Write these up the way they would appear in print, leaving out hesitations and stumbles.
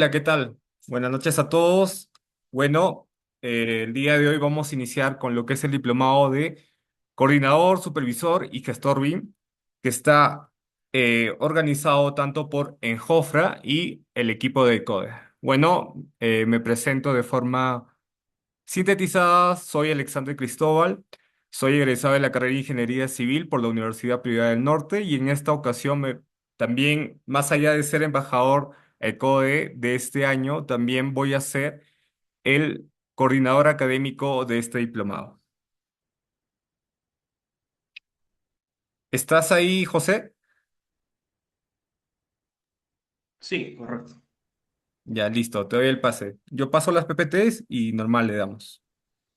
Hola, ¿qué tal? Buenas noches a todos. Bueno, el día de hoy vamos a iniciar con lo que es el diplomado de coordinador, supervisor y gestor BIM, que está organizado tanto por Enjofra y el equipo de CODE. Bueno, me presento de forma sintetizada. Soy Alexandre Cristóbal, soy egresado de la carrera de Ingeniería Civil por la Universidad Privada del Norte y en esta ocasión también, más allá de ser embajador CODE de este año, también voy a ser el coordinador académico de este diplomado. ¿Estás ahí, José? Sí, correcto. Ya, listo, te doy el pase. Yo paso las PPTs y normal le damos.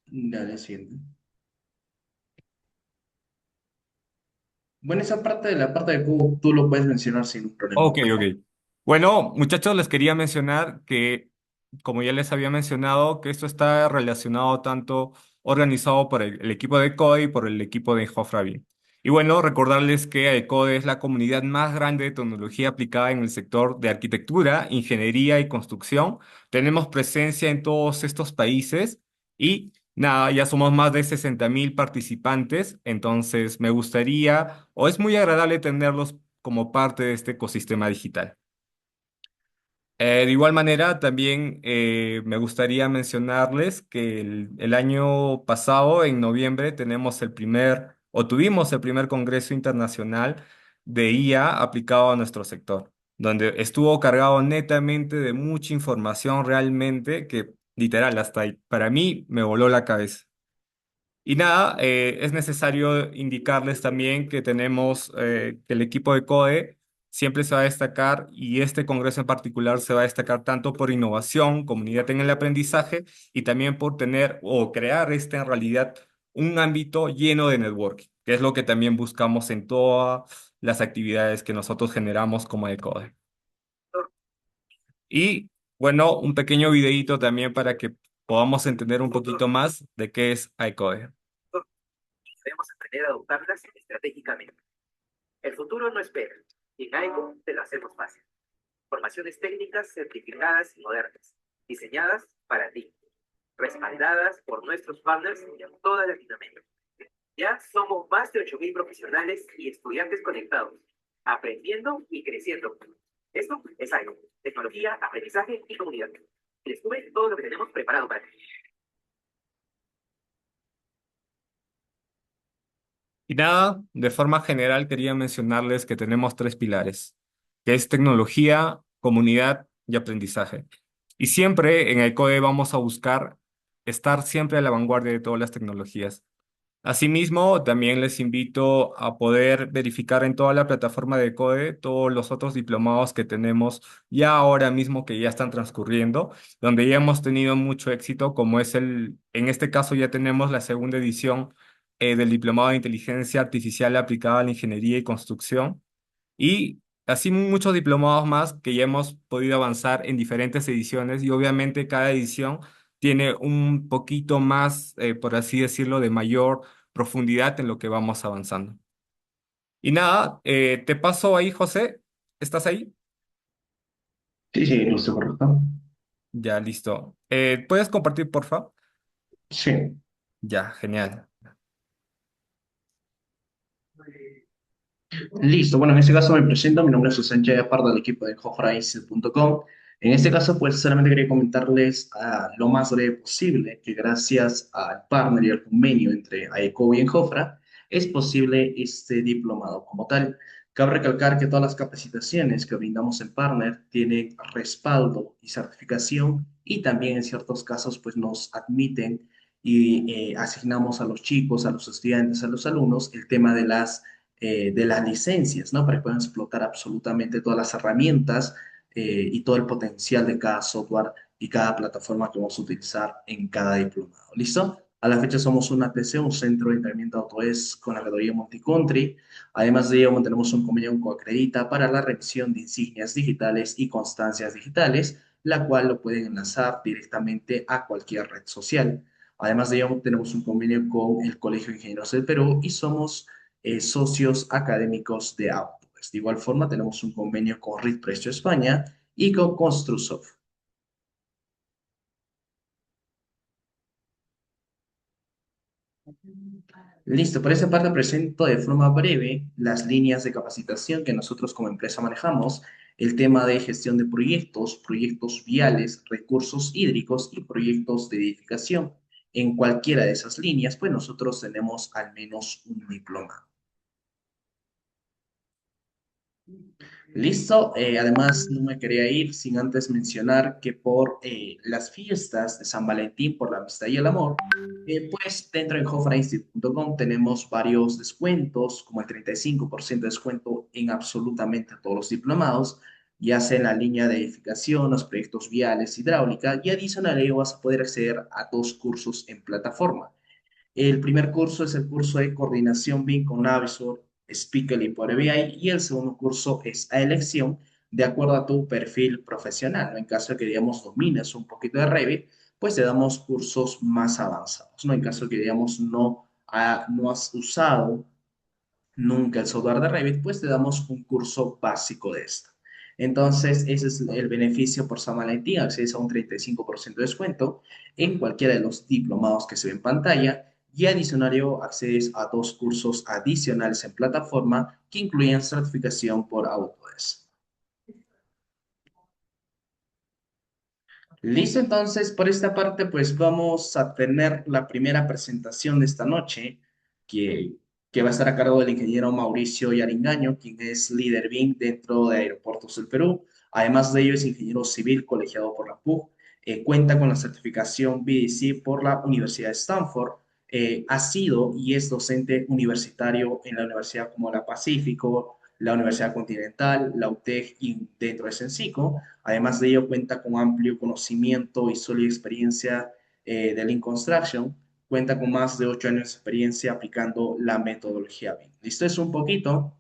Dale, siguiente. Bueno, esa parte de la parte de cubo tú lo puedes mencionar sin un problema. Ok, ok. Bueno, muchachos, les quería mencionar que, como ya les había mencionado, que esto está relacionado tanto organizado por el equipo de CODE y por el equipo de Infofravi. Y bueno, recordarles que CODE es la comunidad más grande de tecnología aplicada en el sector de arquitectura, ingeniería y construcción. Tenemos presencia en todos estos países y nada, ya somos más de 60.000 participantes, entonces me gustaría, o es muy agradable tenerlos como parte de este ecosistema digital. De igual manera, también me gustaría mencionarles que el año pasado, en noviembre, tuvimos el primer Congreso Internacional de IA aplicado a nuestro sector, donde estuvo cargado netamente de mucha información realmente que, literal, hasta ahí, para mí me voló la cabeza. Y nada, es necesario indicarles también que tenemos que el equipo de CODE siempre se va a destacar y este congreso en particular se va a destacar tanto por innovación, comunidad en el aprendizaje y también por tener o crear en realidad un ámbito lleno de networking, que es lo que también buscamos en todas las actividades que nosotros generamos como de CODE. Y bueno, un pequeño videíto también para que podamos entender un poquito más de qué es iCode. Debemos aprender a adoptarlas estratégicamente. El futuro no espera, y en algo te lo hacemos fácil. Formaciones técnicas certificadas y modernas, diseñadas para ti, respaldadas por nuestros partners en toda Latinoamérica. Ya somos más de 8.000 profesionales y estudiantes conectados, aprendiendo y creciendo. Esto es algo, tecnología, aprendizaje y comunidad. Y descubre todo lo que tenemos preparado para ti. Y nada, de forma general quería mencionarles que tenemos tres pilares, que es tecnología, comunidad y aprendizaje. Y siempre en el CODE vamos a buscar estar siempre a la vanguardia de todas las tecnologías. Asimismo, también les invito a poder verificar en toda la plataforma de CODE todos los otros diplomados que tenemos ya ahora mismo que ya están transcurriendo, donde ya hemos tenido mucho éxito, como es en este caso ya tenemos la segunda edición del Diplomado de Inteligencia Artificial aplicada a la Ingeniería y Construcción. Y así muchos diplomados más que ya hemos podido avanzar en diferentes ediciones y obviamente cada edición tiene un poquito más, por así decirlo, de mayor profundidad en lo que vamos avanzando. Y nada, te paso ahí, José. ¿Estás ahí? Sí, sí, listo, correcto. Ya, listo. ¿Puedes compartir, por favor? Sí. Ya, genial. Listo, bueno, en este caso me presento, mi nombre es José Sánchez Pardo del equipo de hofraíz.com. En este caso, pues solamente quería comentarles lo más breve posible que gracias al partner y al convenio entre AECO y Enjofra es posible este diplomado como tal. Cabe recalcar que todas las capacitaciones que brindamos en partner tienen respaldo y certificación y también en ciertos casos pues nos admiten y asignamos a los chicos, a los estudiantes, a los alumnos el tema de las licencias, ¿no? Para que puedan explotar absolutamente todas las herramientas y todo el potencial de cada software y cada plataforma que vamos a utilizar en cada diplomado. ¿Listo? A la fecha somos una TC, un centro de entrenamiento AutoES con la categoría Multicountry. Además de ello, tenemos un convenio con Coacredita para la revisión de insignias digitales y constancias digitales, la cual lo pueden enlazar directamente a cualquier red social. Además de ello, tenemos un convenio con el Colegio de Ingenieros del Perú y somos socios académicos de Auto. De igual forma, tenemos un convenio con RIT Precio España y con Construsoft. Listo, por esa parte presento de forma breve las líneas de capacitación que nosotros como empresa manejamos, el tema de gestión de proyectos, proyectos viales, recursos hídricos y proyectos de edificación. En cualquiera de esas líneas, pues nosotros tenemos al menos un diploma. Listo, además no me quería ir sin antes mencionar que por las fiestas de San Valentín, por la amistad y el amor, pues dentro de hofrainstitute.com tenemos varios descuentos, como el 35% de descuento en absolutamente todos los diplomados, ya sea en la línea de edificación, los proyectos viales, hidráulica, y adicional a ello vas a poder acceder a dos cursos en plataforma. El primer curso es el curso de coordinación BIM con Navisor, Speakly por BI y el segundo curso es a elección de acuerdo a tu perfil profesional, ¿no? En caso de que, digamos, domines un poquito de Revit, pues te damos cursos más avanzados, ¿no? En caso de que, digamos, no has usado nunca el software de Revit, pues te damos un curso básico de esto. Entonces, ese es el beneficio por San Valentín, accedes a un 35% de descuento en cualquiera de los diplomados que se ven en pantalla y adicionario accedes a dos cursos adicionales en plataforma que incluyen certificación por Autodesk. Listo, entonces, por esta parte, pues vamos a tener la primera presentación de esta noche, que, que va a estar a cargo del ingeniero Mauricio Yaringaño, quien es líder BIM dentro de Aeropuertos del Perú. Además de ello, es ingeniero civil colegiado por la PUC, cuenta con la certificación BDC por la Universidad de Stanford, ha sido y es docente universitario en la Universidad como la Pacífico, la Universidad Continental, la UTEC y dentro de Sensico. Además de ello, cuenta con amplio conocimiento y sólida experiencia de Lean Construction. Cuenta con más de 8 años de experiencia aplicando la metodología BIM. Listo, es un poquito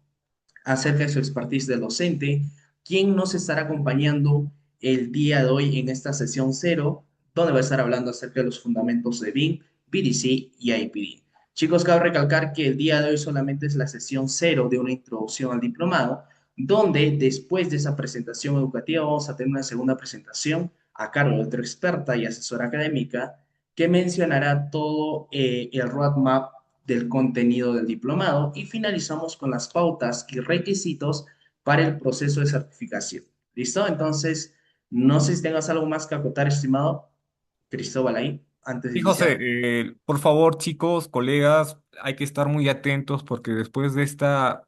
acerca de su expertise de docente, quien nos estará acompañando el día de hoy en esta sesión cero, donde va a estar hablando acerca de los fundamentos de BIM, BDC y IPD. Chicos, cabe recalcar que el día de hoy solamente es la sesión cero de una introducción al diplomado, donde después de esa presentación educativa vamos a tener una segunda presentación a cargo de otra experta y asesora académica que mencionará todo el roadmap del contenido del diplomado y finalizamos con las pautas y requisitos para el proceso de certificación. ¿Listo? Entonces, no sé si tengas algo más que acotar, estimado Cristóbal, ahí, antes de Sí, José, iniciar. por favor, chicos, colegas, hay que estar muy atentos porque después de esta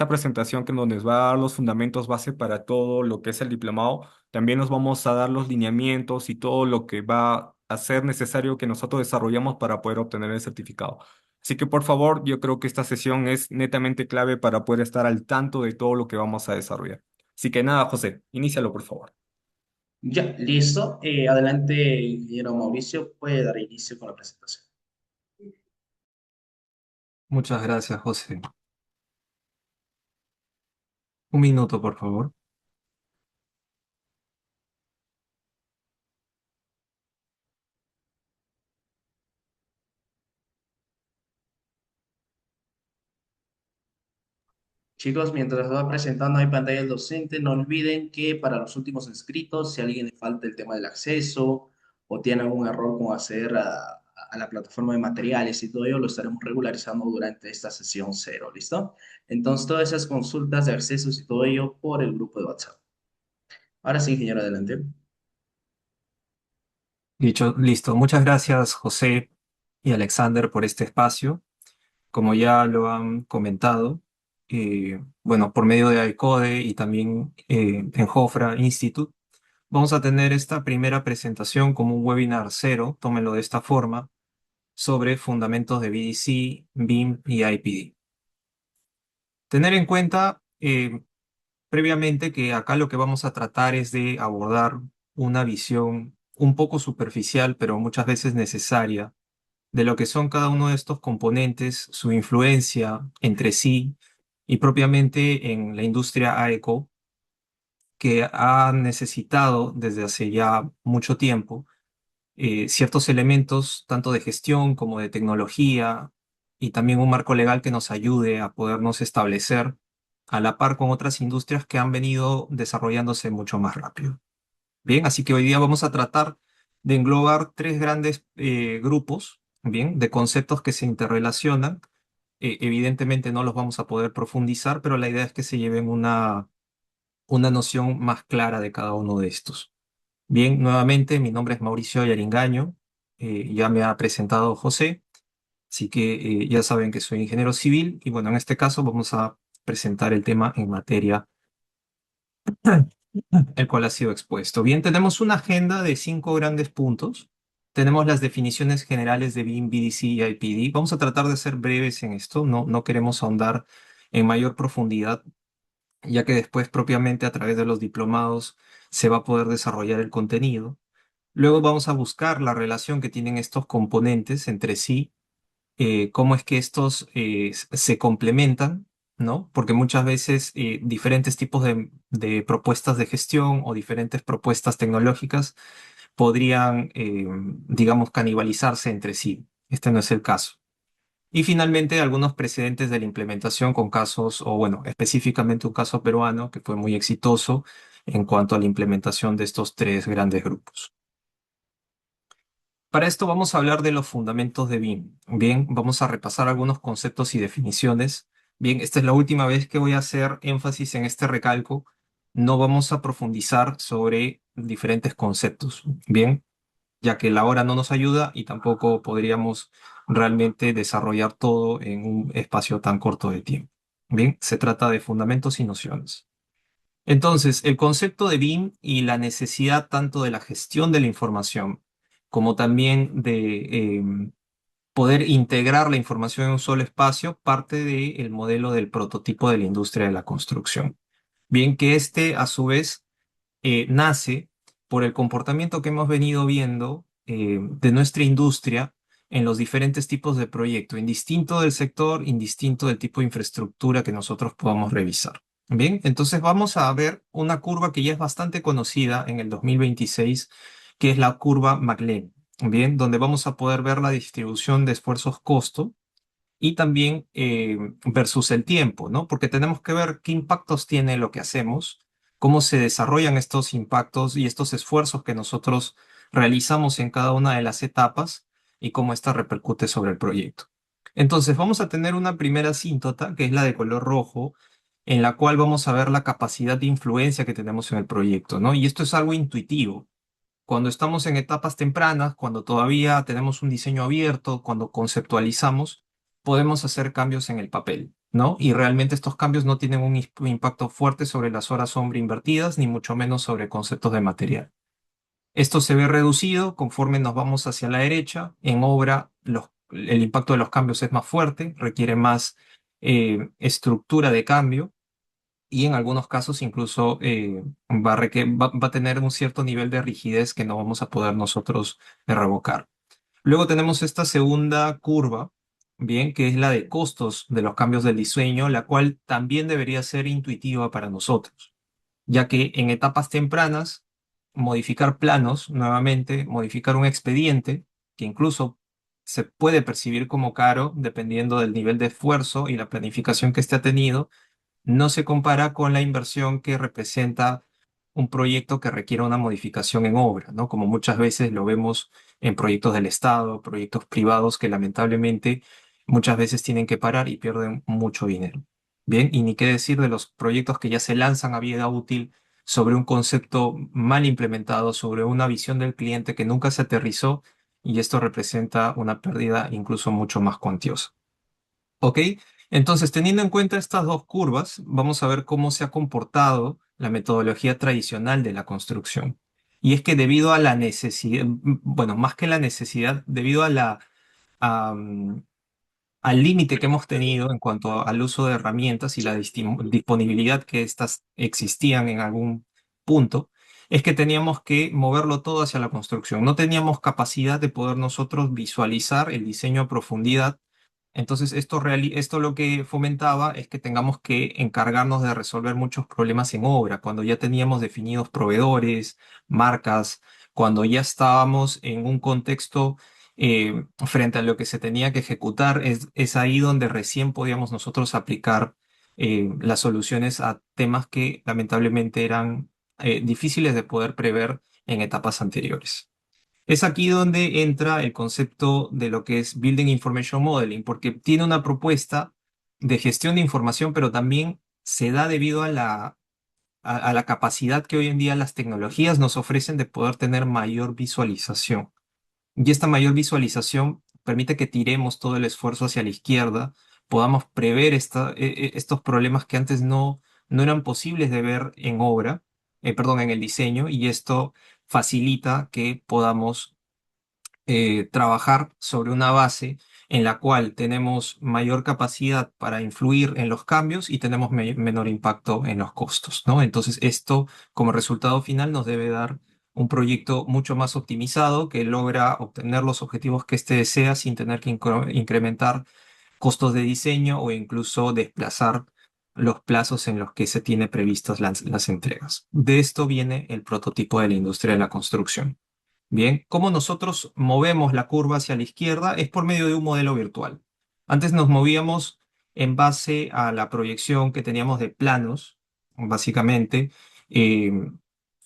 presentación que nos va a dar los fundamentos base para todo lo que es el diplomado, también nos vamos a dar los lineamientos y todo lo que va a ser necesario que nosotros desarrollamos para poder obtener el certificado. Así que, por favor, yo creo que esta sesión es netamente clave para poder estar al tanto de todo lo que vamos a desarrollar. Así que nada, José, inícialo, por favor. Ya, listo. Adelante, ingeniero Mauricio, puede dar inicio con la presentación. Muchas gracias, José. Un minuto, por favor. Chicos, mientras va presentando ahí pantalla el docente, no olviden que para los últimos inscritos, si a alguien le falta el tema del acceso o tiene algún error con acceder a la plataforma de materiales y todo ello, lo estaremos regularizando durante esta sesión cero, ¿listo? Entonces, todas esas consultas de accesos y todo ello por el grupo de WhatsApp. Ahora sí, ingeniero, adelante. Dicho, listo. Muchas gracias, José y Alexander, por este espacio. Como ya lo han comentado, bueno, por medio de iCode y también en Jofra Institute, vamos a tener esta primera presentación como un webinar cero, tómenlo de esta forma, sobre fundamentos de BDC, BIM y IPD. Tener en cuenta previamente que acá lo que vamos a tratar es de abordar una visión un poco superficial, pero muchas veces necesaria, de lo que son cada uno de estos componentes, su influencia entre sí y propiamente en la industria AECO, que ha necesitado desde hace ya mucho tiempo ciertos elementos tanto de gestión como de tecnología y también un marco legal que nos ayude a podernos establecer a la par con otras industrias que han venido desarrollándose mucho más rápido. Bien, así que hoy día vamos a tratar de englobar tres grandes grupos. bien, de conceptos que se interrelacionan. Evidentemente no los vamos a poder profundizar, pero la idea es que se lleven una noción más clara de cada uno de estos. Bien, nuevamente, mi nombre es Mauricio Yaringaño, ya me ha presentado José, así que ya saben que soy ingeniero civil y bueno, en este caso vamos a presentar el tema en materia, el cual ha sido expuesto. Bien, tenemos una agenda de 5 grandes puntos. Tenemos las definiciones generales de BIM, BDC y IPD. Vamos a tratar de ser breves en esto, no queremos ahondar en mayor profundidad, ya que después propiamente a través de los diplomados se va a poder desarrollar el contenido. Luego vamos a buscar la relación que tienen estos componentes entre sí, cómo es que estos se complementan, ¿no? Porque muchas veces diferentes tipos de propuestas de gestión o diferentes propuestas tecnológicas podrían, digamos, canibalizarse entre sí. Este no es el caso. Y finalmente, algunos precedentes de la implementación con casos, o bueno, específicamente un caso peruano que fue muy exitoso en cuanto a la implementación de estos 3 grandes grupos. Para esto vamos a hablar de los fundamentos de BIM. Bien, vamos a repasar algunos conceptos y definiciones. Bien, esta es la última vez que voy a hacer énfasis en este recalco. No vamos a profundizar sobre diferentes conceptos. Bien, ya que la hora no nos ayuda y tampoco podríamos realmente desarrollar todo en un espacio tan corto de tiempo. Bien, se trata de fundamentos y nociones. Entonces, el concepto de BIM y la necesidad tanto de la gestión de la información como también de poder integrar la información en un solo espacio parte del modelo del prototipo de la industria de la construcción. Bien que este, a su vez, nace por el comportamiento que hemos venido viendo de nuestra industria en los diferentes tipos de proyecto, indistinto del sector, indistinto del tipo de infraestructura que nosotros podamos revisar. Bien, entonces vamos a ver una curva que ya es bastante conocida en el 2026, que es la curva McLean, bien, donde vamos a poder ver la distribución de esfuerzos-costo y también versus el tiempo, ¿no? Porque tenemos que ver qué impactos tiene lo que hacemos, cómo se desarrollan estos impactos y estos esfuerzos que nosotros realizamos en cada una de las etapas y cómo esta repercute sobre el proyecto. Entonces, vamos a tener una primera asíntota, que es la de color rojo, en la cual vamos a ver la capacidad de influencia que tenemos en el proyecto, ¿no? Y esto es algo intuitivo. Cuando estamos en etapas tempranas, cuando todavía tenemos un diseño abierto, cuando conceptualizamos, podemos hacer cambios en el papel, ¿no? Y realmente estos cambios no tienen un impacto fuerte sobre las horas sombra invertidas, ni mucho menos sobre conceptos de material. Esto se ve reducido conforme nos vamos hacia la derecha. En obra, el impacto de los cambios es más fuerte, requiere más estructura de cambio y en algunos casos incluso va a tener un cierto nivel de rigidez que no vamos a poder nosotros revocar. Luego tenemos esta segunda curva, bien, que es la de costos de los cambios del diseño, la cual también debería ser intuitiva para nosotros, ya que en etapas tempranas, modificar planos nuevamente, modificar un expediente, que incluso se puede percibir como caro dependiendo del nivel de esfuerzo y la planificación que esté tenido, no se compara con la inversión que representa un proyecto que requiere una modificación en obra, ¿no? Como muchas veces lo vemos en proyectos del Estado, proyectos privados que lamentablemente muchas veces tienen que parar y pierden mucho dinero. Bien, y ni qué decir de los proyectos que ya se lanzan a vida útil sobre un concepto mal implementado, sobre una visión del cliente que nunca se aterrizó y esto representa una pérdida incluso mucho más cuantiosa. ¿Ok? Entonces, teniendo en cuenta estas dos curvas, vamos a ver cómo se ha comportado la metodología tradicional de la construcción. Y es que debido a la necesidad, bueno, más que la necesidad, debido a, mm, al límite que hemos tenido en cuanto al uso de herramientas y la disponibilidad que éstas existían en algún punto, es que teníamos que moverlo todo hacia la construcción. No teníamos capacidad de poder nosotros visualizar el diseño a profundidad. Entonces, esto lo que fomentaba es que tengamos que encargarnos de resolver muchos problemas en obra, cuando ya teníamos definidos proveedores, marcas, cuando ya estábamos en un contexto frente a lo que se tenía que ejecutar, es ahí donde recién podíamos nosotros aplicar las soluciones a temas que lamentablemente eran difíciles de poder prever en etapas anteriores. Es aquí donde entra el concepto de lo que es Building Information Modeling, porque tiene una propuesta de gestión de información, pero también se da debido a la capacidad que hoy en día las tecnologías nos ofrecen de poder tener mayor visualización. Y esta mayor visualización permite que tiremos todo el esfuerzo hacia la izquierda, podamos prever estos problemas que antes no eran posibles de ver en obra, perdón, en el diseño, y esto facilita que podamos trabajar sobre una base en la cual tenemos mayor capacidad para influir en los cambios y tenemos menor impacto en los costos, ¿no? Entonces, esto como resultado final nos debe dar un proyecto mucho más optimizado que logra obtener los objetivos que éste desea sin tener que incrementar costos de diseño o incluso desplazar los plazos en los que se tiene previstas las entregas. De esto viene el prototipo de la industria de la construcción. Bien, cómo nosotros movemos la curva hacia la izquierda es por medio de un modelo virtual. Antes nos movíamos en base a la proyección que teníamos de planos, básicamente, eh,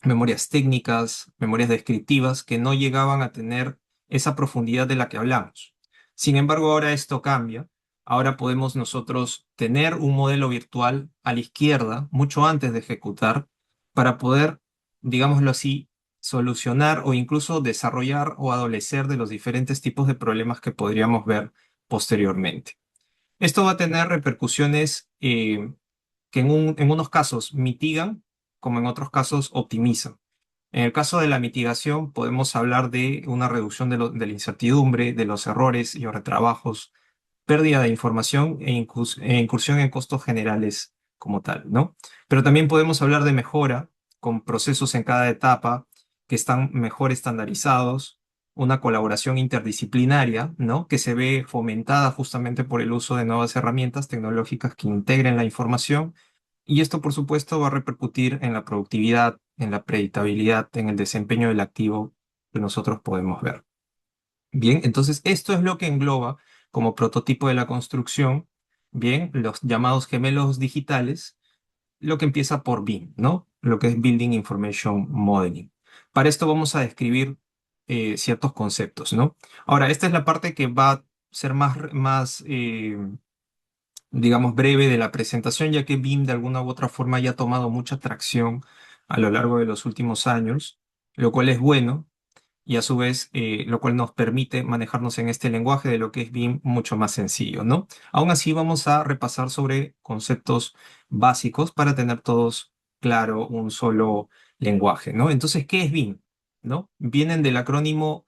memorias técnicas, memorias descriptivas que no llegaban a tener esa profundidad de la que hablamos. Sin embargo, ahora esto cambia. Ahora podemos nosotros tener un modelo virtual a la izquierda, mucho antes de ejecutar, para poder, digámoslo así, solucionar o incluso desarrollar o adolecer de los diferentes tipos de problemas que podríamos ver posteriormente. Esto va a tener repercusiones que en unos casos mitigan, como en otros casos optimizan. En el caso de la mitigación, podemos hablar de una reducción de la incertidumbre, de los errores y retrabajos, pérdida de información e incursión en costos generales como tal, ¿no? Pero también podemos hablar de mejora con procesos en cada etapa que están mejor estandarizados, una colaboración interdisciplinaria, ¿no? Que se ve fomentada justamente por el uso de nuevas herramientas tecnológicas que integren la información y esto, por supuesto, va a repercutir en la productividad, en la predictabilidad, en el desempeño del activo que nosotros podemos ver. Bien, entonces esto es lo que engloba como prototipo de la construcción, bien, los llamados gemelos digitales, lo que empieza por BIM, ¿no? Lo que es Building Information Modeling. Para esto vamos a describir ciertos conceptos, ¿no? Ahora, esta es la parte que va a ser más digamos, breve de la presentación, ya que BIM de alguna u otra forma ya ha tomado mucha tracción a lo largo de los últimos años, lo cual es bueno y a su vez lo cual nos permite manejarnos en este lenguaje de lo que es BIM mucho más sencillo, ¿no? Aún así vamos a repasar sobre conceptos básicos para tener todos claro un solo lenguaje, ¿no? Entonces, ¿qué es BIM? ¿No? Vienen del acrónimo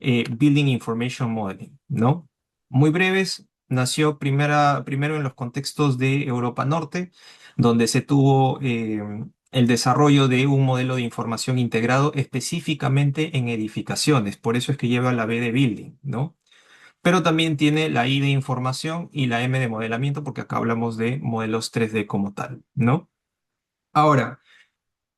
Building Information Modeling, ¿no? Muy breves, nació primero en los contextos de Europa Norte, donde se tuvo el desarrollo de un modelo de información integrado específicamente en edificaciones, por eso es que lleva la B de Building, ¿no? Pero también tiene la I de información y la M de modelamiento, porque acá hablamos de modelos 3D como tal, ¿no? Ahora,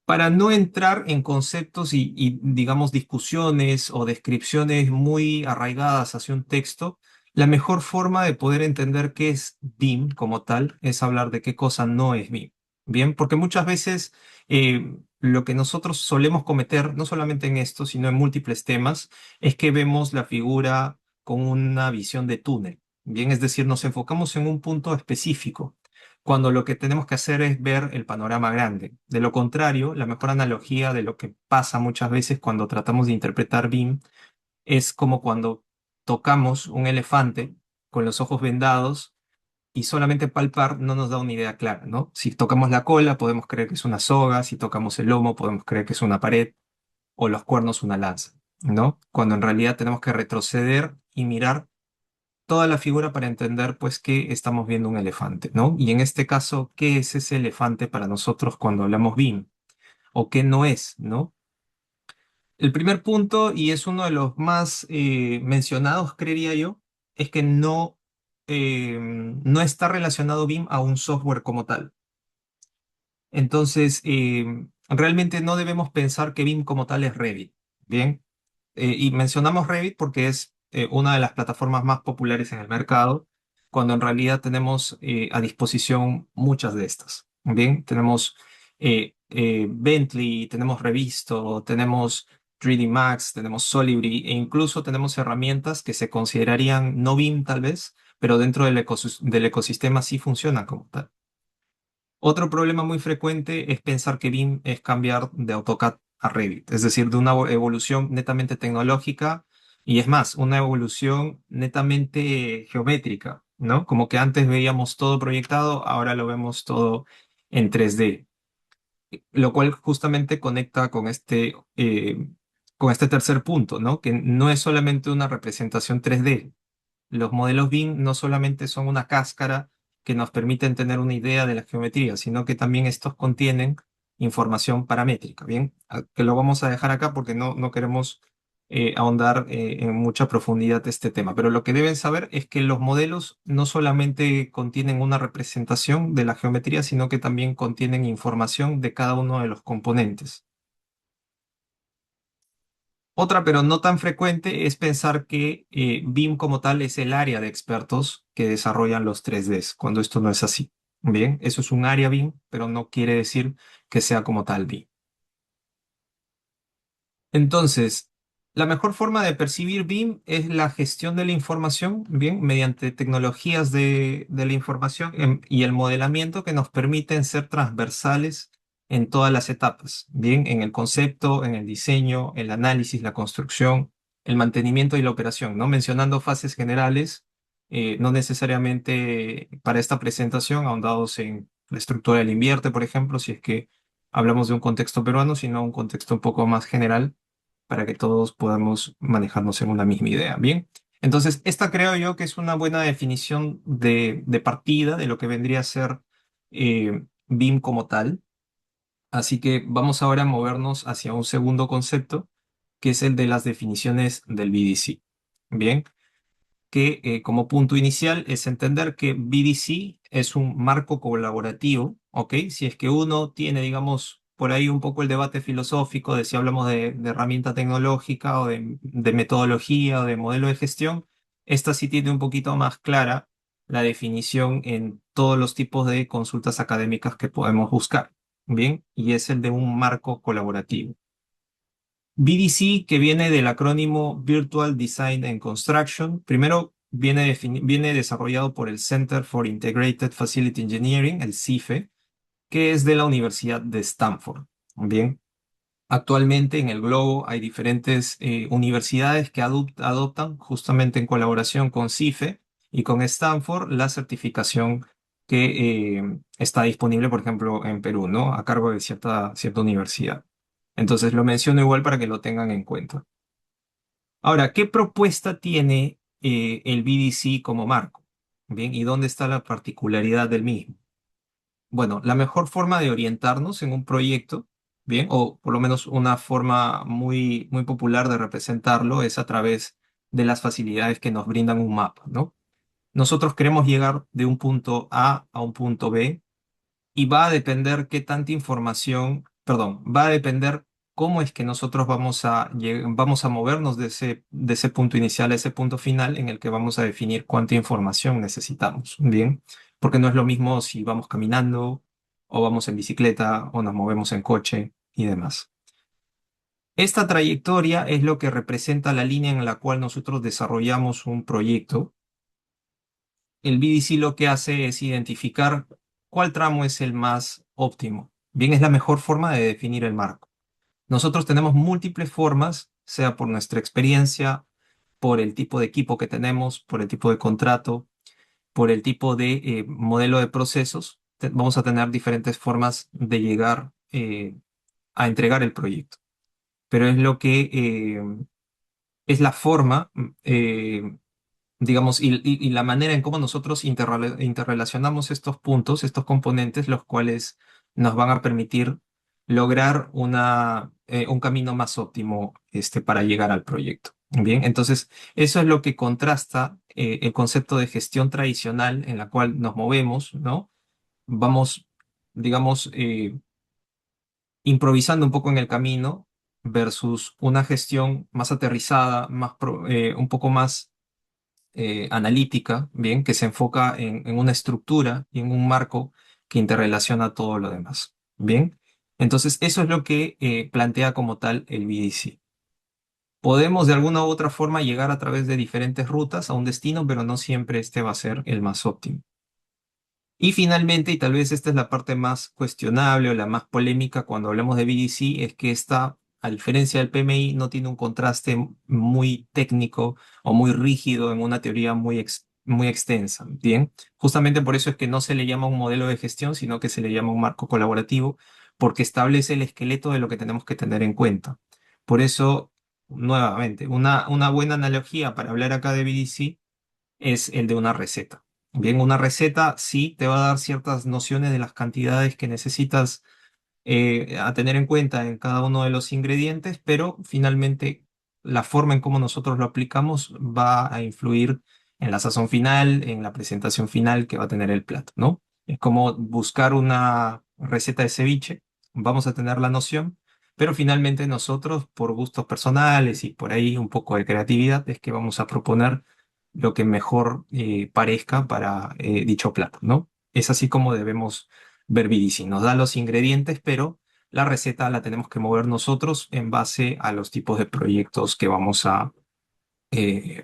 para no entrar en conceptos digamos, discusiones o descripciones muy arraigadas hacia un texto, la mejor forma de poder entender qué es BIM como tal es hablar de qué cosa no es BIM. Bien, porque muchas veces lo que nosotros solemos cometer, no solamente en esto, sino en múltiples temas, es que vemos la figura con una visión de túnel. Bien, es decir, nos enfocamos en un punto específico cuando lo que tenemos que hacer es ver el panorama grande. De lo contrario, la mejor analogía de lo que pasa muchas veces cuando tratamos de interpretar BIM es como cuando tocamos un elefante con los ojos vendados y solamente palpar no nos da una idea clara, ¿no? Si tocamos la cola podemos creer que es una soga, si tocamos el lomo podemos creer que es una pared o los cuernos una lanza, ¿no? Cuando en realidad tenemos que retroceder y mirar toda la figura para entender pues que estamos viendo un elefante, ¿no? Y en este caso, ¿qué es ese elefante para nosotros cuando hablamos BIM? ¿O qué no es, ¿no? El primer punto, y es uno de los más mencionados, creería yo, es que no está relacionado BIM a un software como tal. Entonces, realmente no debemos pensar que BIM como tal es Revit, ¿bien? Y mencionamos Revit porque es una de las plataformas más populares en el mercado, cuando en realidad tenemos a disposición muchas de estas. Bien, tenemos Bentley, tenemos Revisto, tenemos 3D Max, tenemos Solibri e incluso tenemos herramientas que se considerarían no BIM tal vez, pero dentro del ecosistema sí funcionan como tal. Otro problema muy frecuente es pensar que BIM es cambiar de AutoCAD a Revit, es decir, de una evolución netamente tecnológica y es más, una evolución netamente geométrica, ¿no? Como que antes veíamos todo proyectado, ahora lo vemos todo en 3D, lo cual justamente conecta con este tercer punto, ¿no? Que no es solamente una representación 3D. Los modelos BIM no solamente son una cáscara que nos permiten tener una idea de la geometría, sino que también estos contienen información paramétrica, ¿bien? Que lo vamos a dejar acá porque no queremos ahondar en mucha profundidad este tema. Pero lo que deben saber es que los modelos no solamente contienen una representación de la geometría, sino que también contienen información de cada uno de los componentes. Otra, pero no tan frecuente, es pensar que BIM como tal es el área de expertos que desarrollan los 3Ds, cuando esto no es así. Bien, eso es un área BIM, pero no quiere decir que sea como tal BIM. Entonces, la mejor forma de percibir BIM es la gestión de la información, bien, mediante tecnologías de la información y el modelamiento que nos permiten ser transversales en todas las etapas, bien, en el concepto, en el diseño, el análisis, la construcción, el mantenimiento y la operación, ¿no? Mencionando fases generales, no necesariamente para esta presentación ahondados en la estructura del invierte, por ejemplo, si es que hablamos de un contexto peruano, sino un contexto un poco más general para que todos podamos manejarnos en una misma idea. Bien, entonces esta creo yo que es una buena definición de partida de lo que vendría a ser BIM como tal. Así que vamos ahora a movernos hacia un segundo concepto, que es el de las definiciones del BDC. Bien, que como punto inicial es entender que BDC es un marco colaborativo, ¿ok? Si es que uno tiene, digamos, por ahí un poco el debate filosófico de si hablamos de herramienta tecnológica o de metodología o de modelo de gestión, esta sí tiene un poquito más clara la definición en todos los tipos de consultas académicas que podemos buscar, ¿bien? Y es el de un marco colaborativo. VDC, que viene del acrónimo Virtual Design and Construction, primero viene desarrollado por el Center for Integrated Facility Engineering, el CIFE, que es de la Universidad de Stanford. Bien, actualmente en el globo hay diferentes universidades que adoptan justamente en colaboración con CIFE y con Stanford la certificación que está disponible, por ejemplo, en Perú, ¿no? A cargo de cierta universidad. Entonces lo menciono igual para que lo tengan en cuenta. Ahora, ¿qué propuesta tiene el BDC como marco? Bien, ¿y dónde está la particularidad del mismo? Bueno, la mejor forma de orientarnos en un proyecto, bien, o por lo menos una forma muy popular de representarlo es a través de las facilidades que nos brindan un mapa, ¿no? Nosotros queremos llegar de un punto A un punto B y va a depender qué tanta información, perdón, va a depender cómo es que nosotros vamos a movernos de ese punto inicial a ese punto final en el que vamos a definir cuánta información necesitamos, ¿bien? Porque no es lo mismo si vamos caminando o vamos en bicicleta o nos movemos en coche y demás. Esta trayectoria es lo que representa la línea en la cual nosotros desarrollamos un proyecto. El BDC lo que hace es identificar cuál tramo es el más óptimo. Bien, es la mejor forma de definir el marco. Nosotros tenemos múltiples formas, sea por nuestra experiencia, por el tipo de equipo que tenemos, por el tipo de contrato, por el tipo de modelo de procesos. Vamos a tener diferentes formas de llegar a entregar el proyecto. Pero es lo que es la forma digamos, y la manera en cómo nosotros interrelacionamos estos puntos, estos componentes, los cuales nos van a permitir lograr un camino más óptimo para llegar al proyecto. Bien, entonces eso es lo que contrasta el concepto de gestión tradicional en la cual nos movemos, ¿no? Vamos, digamos, improvisando un poco en el camino versus una gestión más aterrizada, un poco más analítica, bien, que se enfoca en una estructura y en un marco que interrelaciona todo lo demás. Bien, entonces eso es lo que plantea como tal el BDC. Podemos de alguna u otra forma llegar a través de diferentes rutas a un destino, pero no siempre este va a ser el más óptimo. Y finalmente, y tal vez esta es la parte más cuestionable o la más polémica cuando hablamos de BDC, es que esta, a diferencia del PMI, no tiene un contraste muy técnico o muy rígido en una teoría muy extensa. Bien, justamente por eso es que no se le llama un modelo de gestión, sino que se le llama un marco colaborativo, porque establece el esqueleto de lo que tenemos que tener en cuenta. Por eso, nuevamente, una buena analogía para hablar acá de BDC es el de una receta. Bien, una receta sí te va a dar ciertas nociones de las cantidades que necesitas a tener en cuenta en cada uno de los ingredientes, pero finalmente la forma en cómo nosotros lo aplicamos va a influir en la sazón final, en la presentación final que va a tener el plato, ¿no? Es como buscar una receta de ceviche, vamos a tener la noción, pero finalmente nosotros, por gustos personales y por ahí un poco de creatividad, es que vamos a proponer lo que mejor parezca para dicho plato, ¿no? Es así como debemos ver BDC. Nos da los ingredientes, pero la receta la tenemos que mover nosotros en base a los tipos de proyectos que vamos a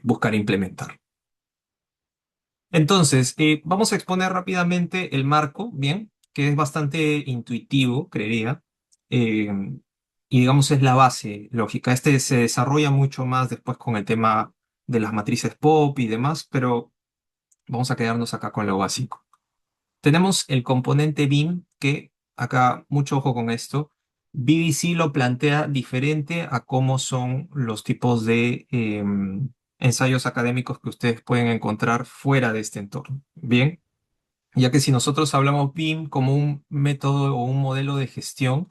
buscar implementar. Entonces, vamos a exponer rápidamente el marco, ¿bien? Que es bastante intuitivo, creería. eh, y digamos es la base lógica. Este se desarrolla mucho más después con el tema de las matrices pop y demás, pero vamos a quedarnos acá con lo básico. Tenemos el componente BIM, que acá, mucho ojo con esto, BBC lo plantea diferente a cómo son los tipos de ensayos académicos que ustedes pueden encontrar fuera de este entorno. Bien, ya que si nosotros hablamos BIM como un método o un modelo de gestión,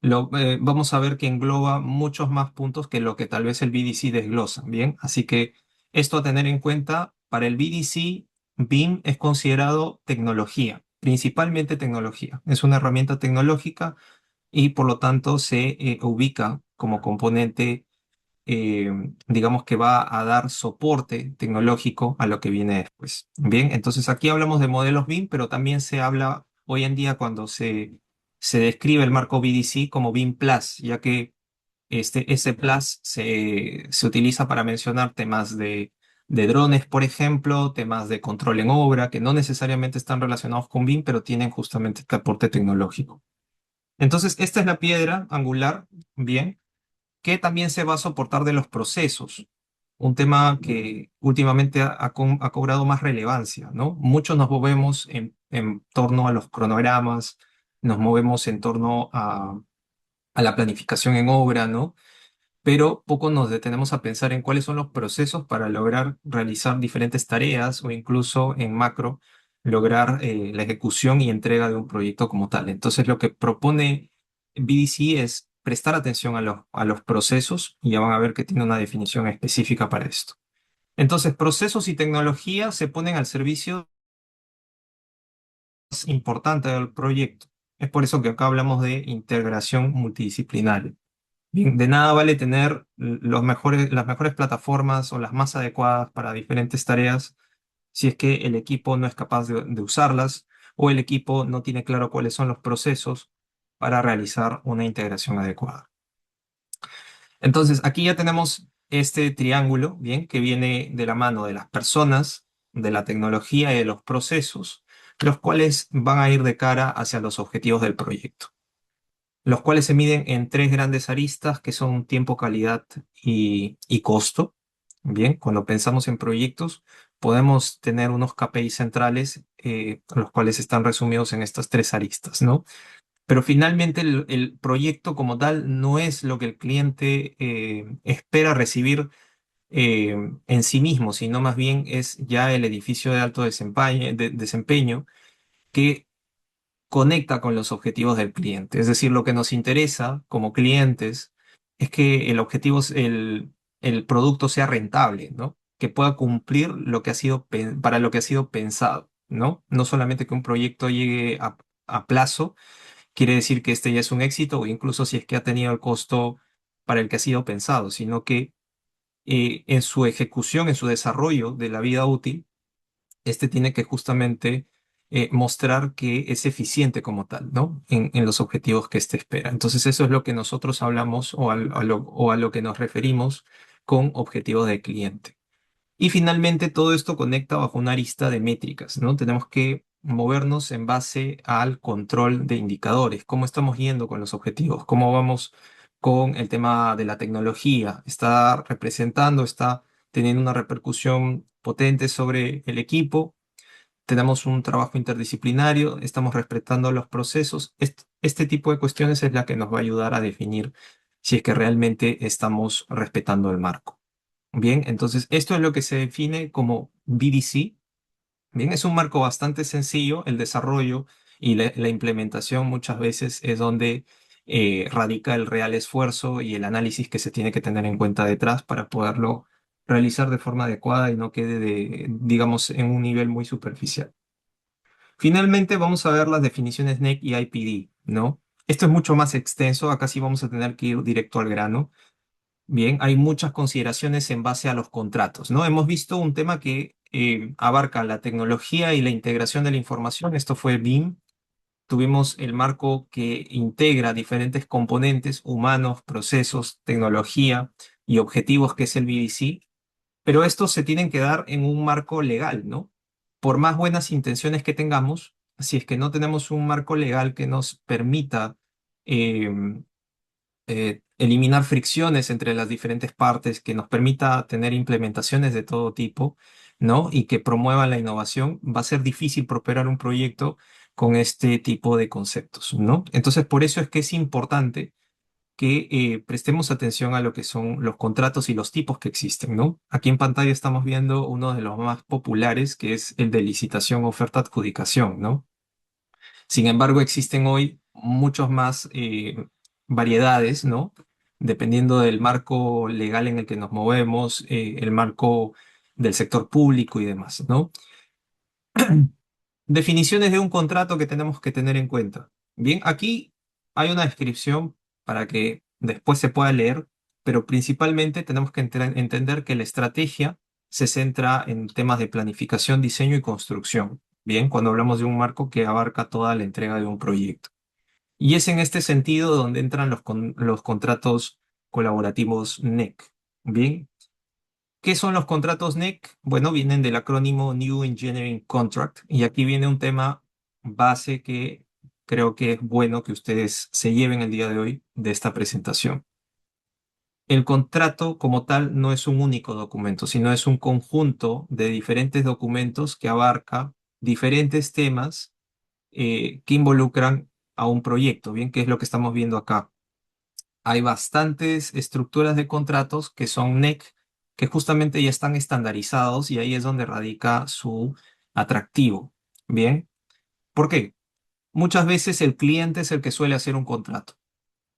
vamos a ver que engloba muchos más puntos que lo que tal vez el BDC desglosa, ¿bien? Así que esto a tener en cuenta, para el BDC, BIM es considerado tecnología, principalmente tecnología. Es una herramienta tecnológica y por lo tanto se ubica como componente, eh, digamos que va a dar soporte tecnológico a lo que viene después. Bien, entonces aquí hablamos de modelos BIM, pero también se habla hoy en día cuando se describe el marco BDC como BIM Plus, ya que ese Plus se utiliza para mencionar temas de drones, por ejemplo, temas de control en obra, que no necesariamente están relacionados con BIM, pero tienen justamente este aporte tecnológico. Entonces, esta es la piedra angular, bien, que también se va a soportar de los procesos, un tema que últimamente ha cobrado más relevancia, ¿no? Muchos nos movemos en torno a los cronogramas, nos movemos en torno a la planificación en obra, ¿no? Pero poco nos detenemos a pensar en cuáles son los procesos para lograr realizar diferentes tareas o incluso en macro lograr la ejecución y entrega de un proyecto como tal. Entonces lo que propone BDC es prestar atención a los procesos y ya van a ver que tiene una definición específica para esto. Entonces, procesos y tecnología se ponen al servicio más importante del proyecto. Es por eso que acá hablamos de integración multidisciplinaria. Bien, de nada vale tener las mejores plataformas o las más adecuadas para diferentes tareas si es que el equipo no es capaz de usarlas o el equipo no tiene claro cuáles son los procesos para realizar una integración adecuada. Entonces, aquí ya tenemos este triángulo, bien, que viene de la mano de las personas, de la tecnología y de los procesos, los cuales van a ir de cara hacia los objetivos del proyecto, los cuales se miden en tres grandes aristas que son tiempo, calidad y costo. Bien, cuando pensamos en proyectos, podemos tener unos KPI centrales, los cuales están resumidos en estas tres aristas, ¿no? Pero finalmente el proyecto como tal no es lo que el cliente espera recibir en sí mismo, sino más bien es ya el edificio de alto desempeño que conecta con los objetivos del cliente. Es decir, lo que nos interesa como clientes es que el producto sea rentable, ¿no? Que pueda cumplir lo que ha sido para lo que ha sido pensado, ¿no? No solamente que un proyecto llegue a plazo, quiere decir que este ya es un éxito o incluso si es que ha tenido el costo para el que ha sido pensado, sino que en su ejecución, en su desarrollo de la vida útil, este tiene que justamente mostrar que es eficiente como tal, ¿no? En los objetivos que éste espera. Entonces, eso es lo que nosotros hablamos o a lo que nos referimos con objetivos de cliente. Y finalmente, todo esto conecta bajo una arista de métricas, ¿no? Tenemos que movernos en base al control de indicadores, cómo estamos yendo con los objetivos, cómo vamos con el tema de la tecnología, está representando, está teniendo una repercusión potente sobre el equipo, tenemos un trabajo interdisciplinario, estamos respetando los procesos. Este tipo de cuestiones es la que nos va a ayudar a definir si es que realmente estamos respetando el marco. Bien, entonces esto es lo que se define como BDC. Bien, es un marco bastante sencillo, el desarrollo y la implementación muchas veces es donde radica el real esfuerzo y el análisis que se tiene que tener en cuenta detrás para poderlo realizar de forma adecuada y no quede digamos, en un nivel muy superficial. Finalmente vamos a ver las definiciones NEC y IPD, ¿no? Esto es mucho más extenso, acá sí vamos a tener que ir directo al grano. Bien, hay muchas consideraciones en base a los contratos, ¿no? Hemos visto un tema que abarca la tecnología y la integración de la información. Esto fue BIM. Tuvimos el marco que integra diferentes componentes humanos, procesos, tecnología y objetivos, que es el BDC. Pero estos se tienen que dar en un marco legal, ¿no? Por más buenas intenciones que tengamos, si es que no tenemos un marco legal que nos permita em, eliminar fricciones entre las diferentes partes, que nos permita tener implementaciones de todo tipo, ¿no? Y que promuevan la innovación, va a ser difícil prosperar un proyecto con este tipo de conceptos, ¿no? Entonces, por eso es que es importante que prestemos atención a lo que son los contratos y los tipos que existen, ¿no? Aquí en pantalla estamos viendo uno de los más populares, que es el de licitación, oferta, adjudicación, ¿no? Sin embargo, existen hoy muchos más variedades, ¿no? Dependiendo del marco legal en el que nos movemos, el marco del sector público y demás, ¿no? Definiciones de un contrato que tenemos que tener en cuenta. Bien, aquí hay una descripción para que después se pueda leer, pero principalmente tenemos que entender que la estrategia se centra en temas de planificación, diseño y construcción. Bien, cuando hablamos de un marco que abarca toda la entrega de un proyecto. Y es en este sentido donde entran los contratos colaborativos NEC. Bien, ¿qué son los contratos NEC? Bueno, vienen del acrónimo New Engineering Contract y aquí viene un tema base que creo que es bueno que ustedes se lleven el día de hoy de esta presentación. El contrato como tal no es un único documento, sino es un conjunto de diferentes documentos que abarca diferentes temas que involucran a un proyecto, ¿bien? ¿Qué es lo que estamos viendo acá? Hay bastantes estructuras de contratos que son NEC, que justamente ya están estandarizados y ahí es donde radica su atractivo. Bien, ¿por qué? Muchas veces el cliente es el que suele hacer un contrato,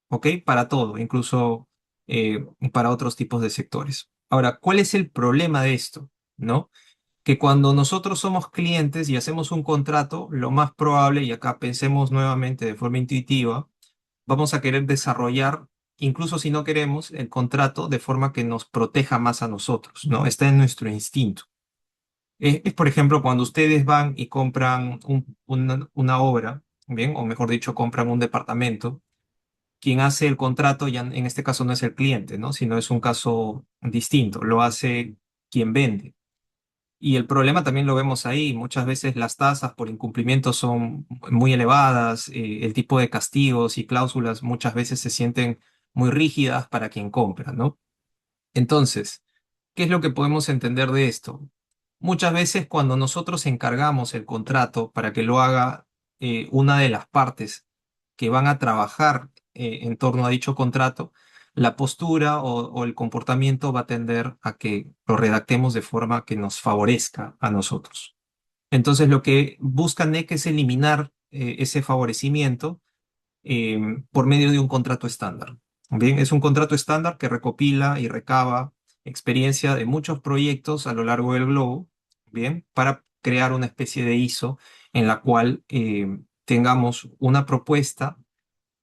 ¿ok? Para todo, incluso para otros tipos de sectores. Ahora, ¿cuál es el problema de esto? ¿No? Que cuando nosotros somos clientes y hacemos un contrato, lo más probable, y acá pensemos nuevamente de forma intuitiva, vamos a querer desarrollar, incluso si no queremos, el contrato de forma que nos proteja más a nosotros, ¿no? Está en nuestro instinto. Por ejemplo, cuando ustedes van y compran una obra, ¿bien? O mejor dicho, compran un departamento, quien hace el contrato ya en este caso no es el cliente, ¿no? Sino es un caso distinto, lo hace quien vende. Y el problema también lo vemos ahí. Muchas veces las tasas por incumplimiento son muy elevadas, el tipo de castigos y cláusulas muchas veces se sienten muy rígidas para quien compra, ¿no? Entonces, ¿qué es lo que podemos entender de esto? Muchas veces cuando nosotros encargamos el contrato para que lo haga una de las partes que van a trabajar en torno a dicho contrato, la postura o el comportamiento va a tender a que lo redactemos de forma que nos favorezca a nosotros. Entonces, lo que busca NEC es eliminar ese favorecimiento por medio de un contrato estándar. Bien, es un contrato estándar que recopila y recaba experiencia de muchos proyectos a lo largo del globo, bien, para crear una especie de ISO en la cual tengamos una propuesta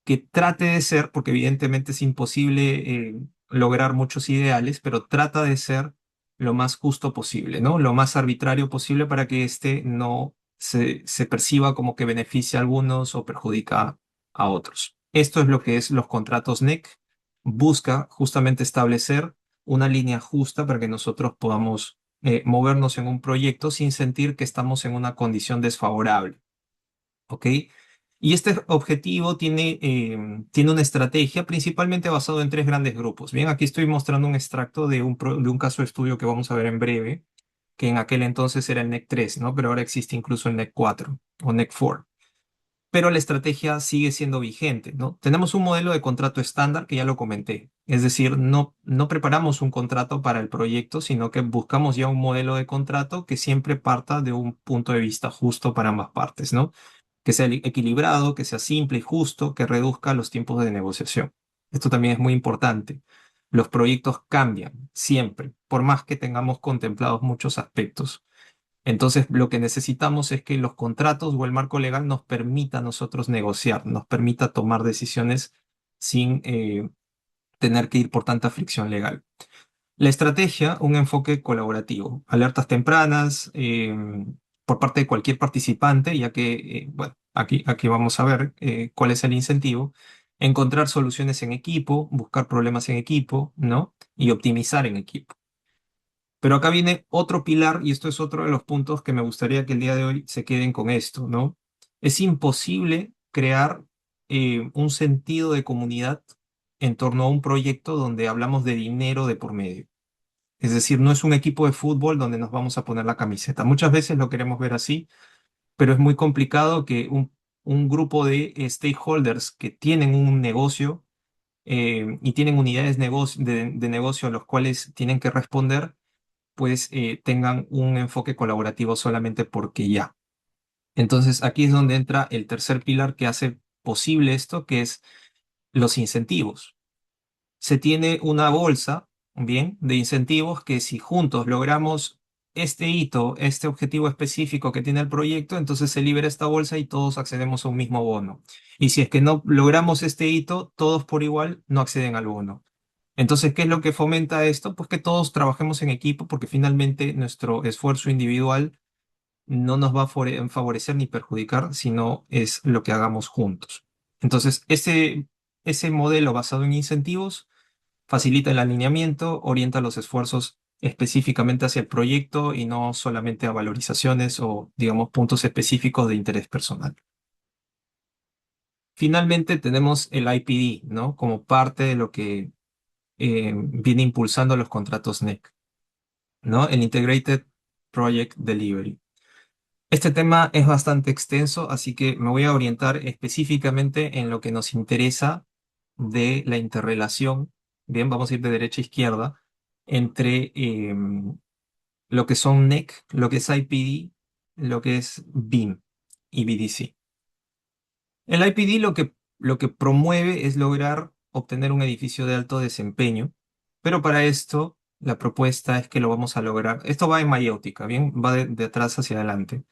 que trate de ser, porque evidentemente es imposible lograr muchos ideales, pero trata de ser lo más justo posible, ¿no? Lo más arbitrario posible para que éste no se perciba como que beneficia a algunos o perjudica a otros. Esto es lo que es los contratos NEC. Busca justamente establecer una línea justa para que nosotros podamos movernos en un proyecto sin sentir que estamos en una condición desfavorable. ¿Ok? Y este objetivo tiene una estrategia principalmente basado en tres grandes grupos. Bien, aquí estoy mostrando un extracto de un caso de estudio que vamos a ver en breve, que en aquel entonces era el NEC 3, ¿no? Pero ahora existe incluso el NEC 4 o NEC 4. Pero la estrategia sigue siendo vigente, ¿no? Tenemos un modelo de contrato estándar que ya lo comenté. Es decir, no preparamos un contrato para el proyecto, sino que buscamos ya un modelo de contrato que siempre parta de un punto de vista justo para ambas partes, ¿no? Que sea equilibrado, que sea simple y justo, que reduzca los tiempos de negociación. Esto también es muy importante. Los proyectos cambian siempre, por más que tengamos contemplados muchos aspectos. Entonces, lo que necesitamos es que los contratos o el marco legal nos permita a nosotros negociar, nos permita tomar decisiones sin tener que ir por tanta fricción legal. La estrategia, un enfoque colaborativo, alertas tempranas por parte de cualquier participante, ya que, bueno, aquí vamos a ver cuál es el incentivo, encontrar soluciones en equipo, buscar problemas en equipo, ¿no? Y optimizar en equipo. Pero acá viene otro pilar, y esto es otro de los puntos que me gustaría que el día de hoy se queden con esto, ¿no? Es imposible crear un sentido de comunidad en torno a un proyecto donde hablamos de dinero de por medio. Es decir, no es un equipo de fútbol donde nos vamos a poner la camiseta. Muchas veces lo queremos ver así, pero es muy complicado que un grupo de stakeholders que tienen un negocio y tienen unidades de negocio a los cuales tienen que responder, pues tengan un enfoque colaborativo solamente porque ya. Entonces, aquí es donde entra el tercer pilar que hace posible esto, que es los incentivos. Se tiene una bolsa, bien, de incentivos que si juntos logramos este hito, este objetivo específico que tiene el proyecto, entonces se libera esta bolsa y todos accedemos a un mismo bono. Y si es que no logramos este hito, todos por igual no acceden al bono. Entonces, ¿qué es lo que fomenta esto? Pues que todos trabajemos en equipo porque finalmente nuestro esfuerzo individual no nos va a favorecer ni perjudicar, sino es lo que hagamos juntos. Entonces, ese modelo basado en incentivos facilita el alineamiento, orienta los esfuerzos específicamente hacia el proyecto y no solamente a valorizaciones o, digamos, puntos específicos de interés personal. Finalmente tenemos el IPD, ¿no? Como parte de lo que viene impulsando los contratos NEC, ¿no? El Integrated Project Delivery. Este tema es bastante extenso, así que me voy a orientar específicamente en lo que nos interesa de la interrelación. Bien, vamos a ir de derecha a izquierda entre lo que son NEC, lo que es IPD, lo que es BIM y BDC. El IPD lo que promueve es lograr obtener un edificio de alto desempeño, pero para esto la propuesta es que lo vamos a lograr. Esto va en mayéutica, bien, va de atrás hacia adelante.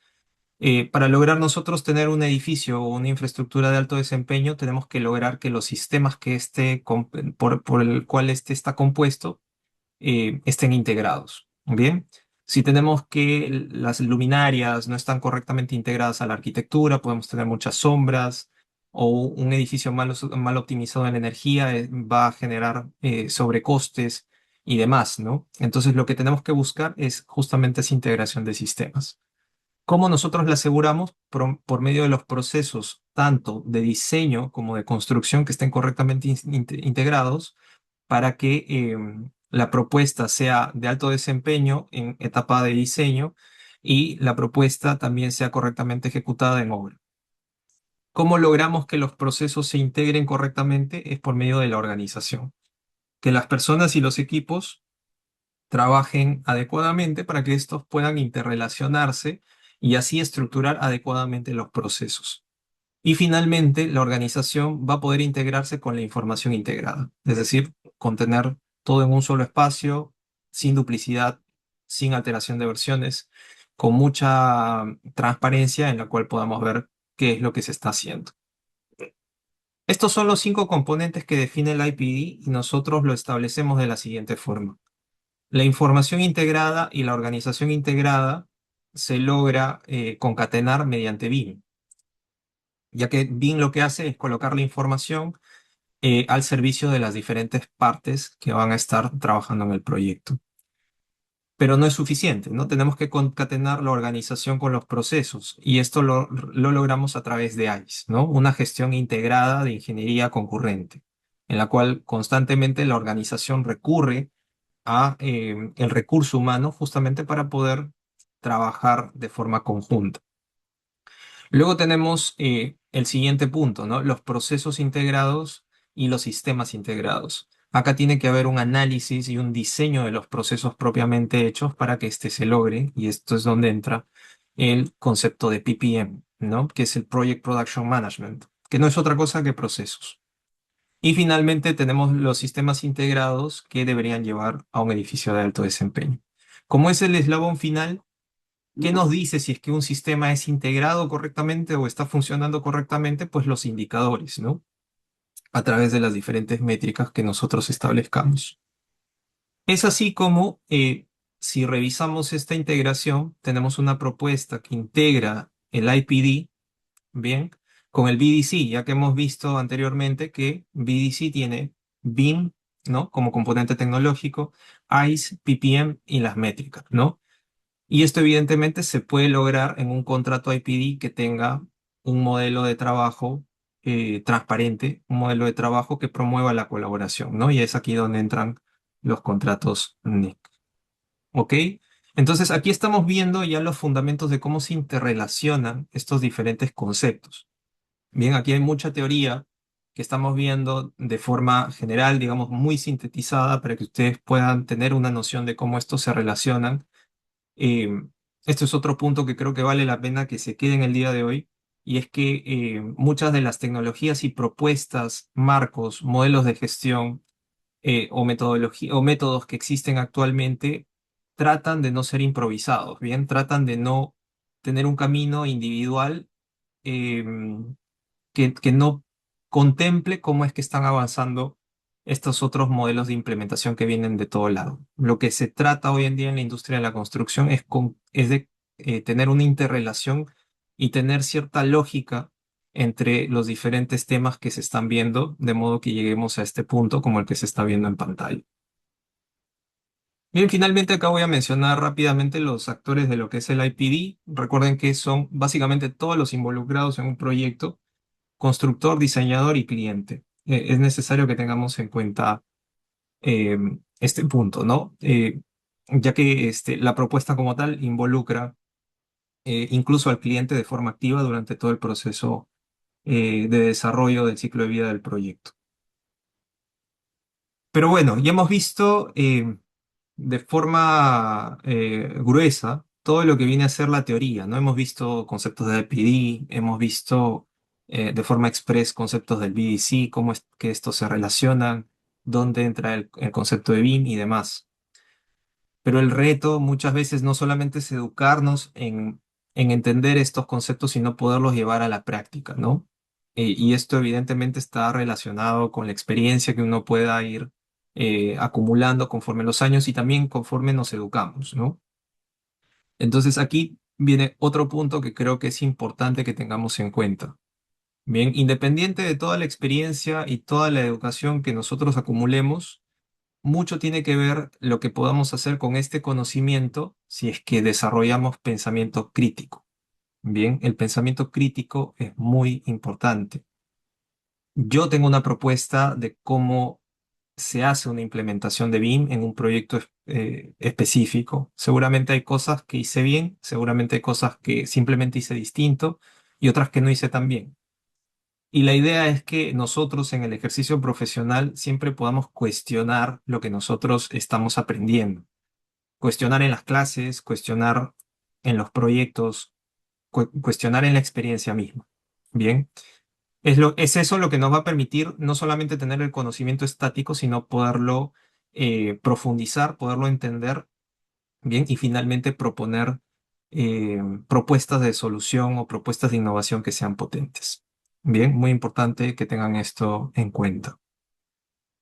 Para lograr nosotros tener un edificio o una infraestructura de alto desempeño, tenemos que lograr que los sistemas que por el cual este está compuesto estén integrados. Bien, si tenemos que las luminarias no están correctamente integradas a la arquitectura, podemos tener muchas sombras o un edificio mal optimizado en la energía va a generar sobrecostes y demás, ¿no? Entonces lo que tenemos que buscar es justamente esa integración de sistemas. ¿Cómo nosotros la aseguramos? Por medio de los procesos tanto de diseño como de construcción que estén correctamente integrados para que la propuesta sea de alto desempeño en etapa de diseño y la propuesta también sea correctamente ejecutada en obra. ¿Cómo logramos que los procesos se integren correctamente? Es por medio de la organización. Que las personas y los equipos trabajen adecuadamente para que estos puedan interrelacionarse y así estructurar adecuadamente los procesos. Y finalmente, la organización va a poder integrarse con la información integrada, es decir, contener todo en un solo espacio, sin duplicidad, sin alteración de versiones, con mucha transparencia en la cual podamos ver qué es lo que se está haciendo. Estos son los 5 componentes que define el IPD y nosotros lo establecemos de la siguiente forma. La información integrada y la organización integrada se logra concatenar mediante BIM, ya que BIM lo que hace es colocar la información al servicio de las diferentes partes que van a estar trabajando en el proyecto. Pero no es suficiente, ¿no? Tenemos que concatenar la organización con los procesos y esto lo logramos a través de ICE, ¿no? Una gestión integrada de ingeniería concurrente, en la cual constantemente la organización recurre a el recurso humano justamente para poder trabajar de forma conjunta. Luego tenemos el siguiente punto, ¿no? Los procesos integrados y los sistemas integrados. Acá tiene que haber un análisis y un diseño de los procesos propiamente hechos para que éste se logre, y esto es donde entra el concepto de PPM, ¿no? Que es el Project Production Management, que no es otra cosa que procesos. Y finalmente tenemos los sistemas integrados que deberían llevar a un edificio de alto desempeño. Como es el eslabón final, ¿qué nos dice si es que un sistema es integrado correctamente o está funcionando correctamente? Pues los indicadores, ¿no? A través de las diferentes métricas que nosotros establezcamos. Es así como, si revisamos esta integración, tenemos una propuesta que integra el IPD, bien, con el BDC, ya que hemos visto anteriormente que BDC tiene BIM, ¿no? Como componente tecnológico, ICE, PPM y las métricas, ¿no? Y esto evidentemente se puede lograr en un contrato IPD que tenga un modelo de trabajo transparente, un modelo de trabajo que promueva la colaboración, ¿no? Y es aquí donde entran los contratos NIC. ¿Ok? Entonces aquí estamos viendo ya los fundamentos de cómo se interrelacionan estos diferentes conceptos. Bien, aquí hay mucha teoría que estamos viendo de forma general, digamos, muy sintetizada para que ustedes puedan tener una noción de cómo estos se relacionan. eh, Esto es otro punto que creo que vale la pena que se quede en el día de hoy, y es que muchas de las tecnologías y propuestas, marcos, modelos de gestión o metodología, o métodos que existen actualmente tratan de no ser improvisados, ¿bien? Tratan de no tener un camino individual que no contemple cómo es que están avanzando estos otros modelos de implementación que vienen de todo lado. Lo que se trata hoy en día en la industria de la construcción es de tener una interrelación y tener cierta lógica entre los diferentes temas que se están viendo, de modo que lleguemos a este punto como el que se está viendo en pantalla. Bien, finalmente acá voy a mencionar rápidamente los actores de lo que es el IPD. Recuerden que son básicamente todos los involucrados en un proyecto: constructor, diseñador y cliente. Es necesario que tengamos en cuenta eh, este punto, ¿no? Ya que la propuesta como tal involucra incluso al cliente de forma activa durante todo el proceso de desarrollo del ciclo de vida del proyecto. Pero bueno, ya hemos visto de forma gruesa todo lo que viene a ser la teoría, ¿no? Hemos visto conceptos de IPD, hemos visto de forma express conceptos del BDC, cómo es que estos se relacionan, dónde entra el concepto de BIM y demás. Pero el reto muchas veces no solamente es educarnos en entender estos conceptos, sino poderlos llevar a la práctica, ¿no? Y esto evidentemente está relacionado con la experiencia que uno pueda ir acumulando conforme los años y también conforme nos educamos, ¿no? Entonces aquí viene otro punto que creo que es importante que tengamos en cuenta. Bien, independiente de toda la experiencia y toda la educación que nosotros acumulemos, mucho tiene que ver lo que podamos hacer con este conocimiento si es que desarrollamos pensamiento crítico. Bien, el pensamiento crítico es muy importante. Yo tengo una propuesta de cómo se hace una implementación de BIM en un proyecto específico. Seguramente hay cosas que hice bien, seguramente hay cosas que simplemente hice distinto y otras que no hice tan bien. Y la idea es que nosotros en el ejercicio profesional siempre podamos cuestionar lo que nosotros estamos aprendiendo. Cuestionar en las clases, cuestionar en los proyectos, cuestionar en la experiencia misma. Bien, es eso lo que nos va a permitir no solamente tener el conocimiento estático, sino poderlo profundizar, poderlo entender bien y finalmente proponer propuestas de solución o propuestas de innovación que sean potentes. Bien, muy importante que tengan esto en cuenta.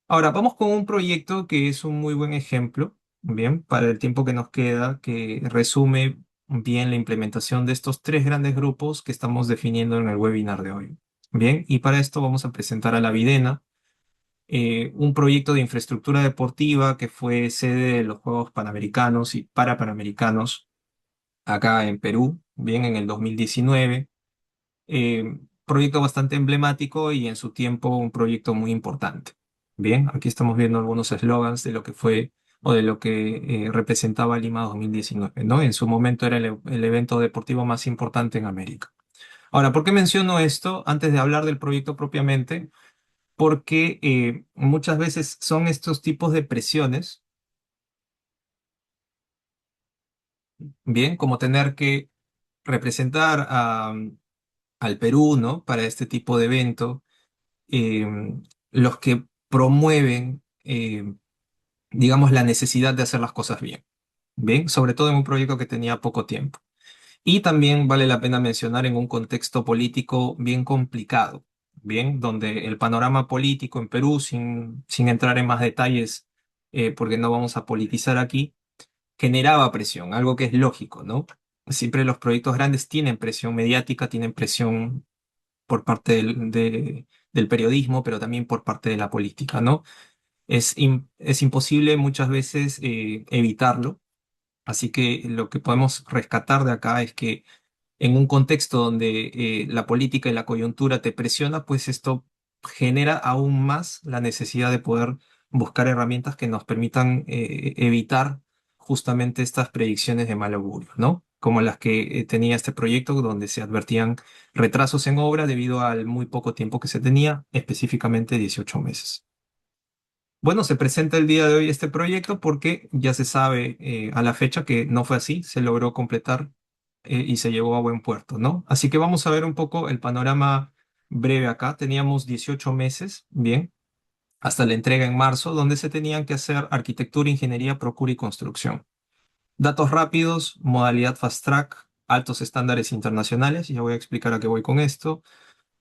Ahora, vamos con un proyecto que es un muy buen ejemplo, bien, para el tiempo que nos queda, que resume bien la implementación de estos tres grandes grupos que estamos definiendo en el webinar de hoy. Bien, y para esto vamos a presentar a la Videna, un proyecto de infraestructura deportiva que fue sede de los Juegos Panamericanos y Parapanamericanos acá en Perú, bien, en el 2019. Proyecto bastante emblemático y en su tiempo un proyecto muy importante. Bien, aquí estamos viendo algunos eslogans de lo que fue o de lo que representaba Lima 2019, ¿no? En su momento era el evento deportivo más importante en América. Ahora, ¿por qué menciono esto antes de hablar del proyecto propiamente? Porque muchas veces son estos tipos de presiones, bien, como tener que representar al Perú, ¿no? Para este tipo de evento, eh, los que promueven, digamos, la necesidad de hacer las cosas bien, bien, sobre todo en un proyecto que tenía poco tiempo. Y también vale la pena mencionar en un contexto político bien complicado, bien, donde el panorama político en Perú, sin entrar en más detalles, porque no vamos a politizar aquí, generaba presión, algo que es lógico, ¿no? Siempre los proyectos grandes tienen presión mediática, tienen presión por parte del periodismo, pero también por parte de la política, ¿no? Es imposible muchas veces evitarlo, así que lo que podemos rescatar de acá es que en un contexto donde la política y la coyuntura te presiona, pues esto genera aún más la necesidad de poder buscar herramientas que nos permitan evitar justamente estas predicciones de mal augurio, ¿no? Como las que tenía este proyecto, donde se advertían retrasos en obra debido al muy poco tiempo que se tenía, específicamente 18 meses. Bueno, se presenta el día de hoy este proyecto porque ya se sabe a la fecha que no fue así, se logró completar y se llevó a buen puerto, ¿no? Así que vamos a ver un poco el panorama breve acá. Teníamos 18 meses, bien, hasta la entrega en marzo, donde se tenían que hacer arquitectura, ingeniería, procura y construcción. Datos rápidos, modalidad fast track, altos estándares internacionales, ya voy a explicar a qué voy con esto.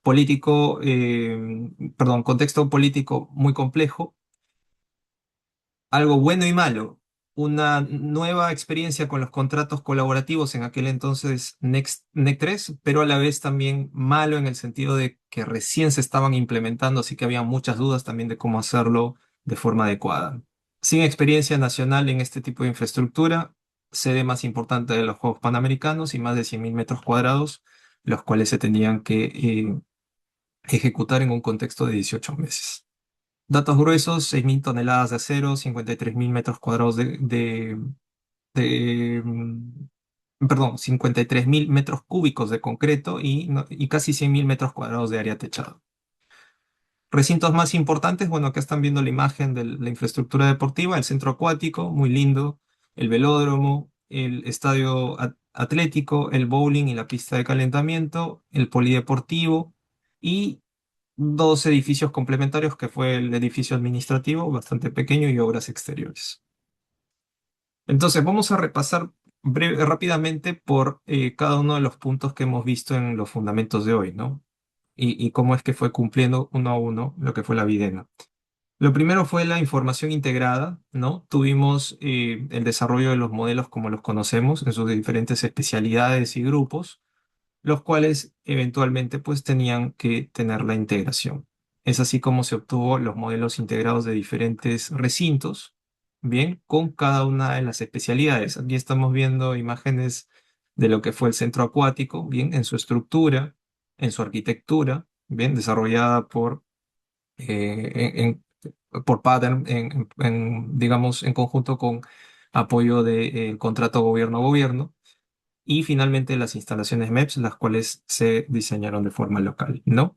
Político, perdón, contexto político muy complejo, algo bueno y malo. Una nueva experiencia con los contratos colaborativos, en aquel entonces NEC 3, pero a la vez también malo en el sentido de que recién se estaban implementando, así que había muchas dudas también de cómo hacerlo de forma adecuada. Sin experiencia nacional en este tipo de infraestructura, sede más importante de los Juegos Panamericanos y más de 100.000 metros cuadrados, los cuales se tenían que ejecutar en un contexto de 18 meses. Datos gruesos, 6.000 toneladas de acero, 53.000 metros cuadrados perdón, 53.000 metros cúbicos de concreto y casi 100.000 metros cuadrados de área techada. Recintos más importantes, bueno, acá están viendo la imagen de la infraestructura deportiva, el centro acuático, muy lindo, el velódromo, el estadio atlético, el bowling y la pista de calentamiento, el polideportivo y dos edificios complementarios, que fue el edificio administrativo, bastante pequeño, y obras exteriores. Entonces, vamos a repasar rápidamente por cada uno de los puntos que hemos visto en los fundamentos de hoy, ¿no? Y cómo es que fue cumpliendo uno a uno lo que fue la Videna. Lo primero fue la información integrada, ¿no? Tuvimos el desarrollo de los modelos como los conocemos en sus diferentes especialidades y grupos, los cuales eventualmente pues tenían que tener la integración. Es así como se obtuvo los modelos integrados de diferentes recintos, bien, con cada una de las especialidades. Aquí estamos viendo imágenes de lo que fue el centro acuático, bien, en su estructura, en su arquitectura, bien, desarrollada por Pattern, digamos, en conjunto con apoyo del contrato gobierno-gobierno y finalmente las instalaciones MEPS, las cuales se diseñaron de forma local, ¿no?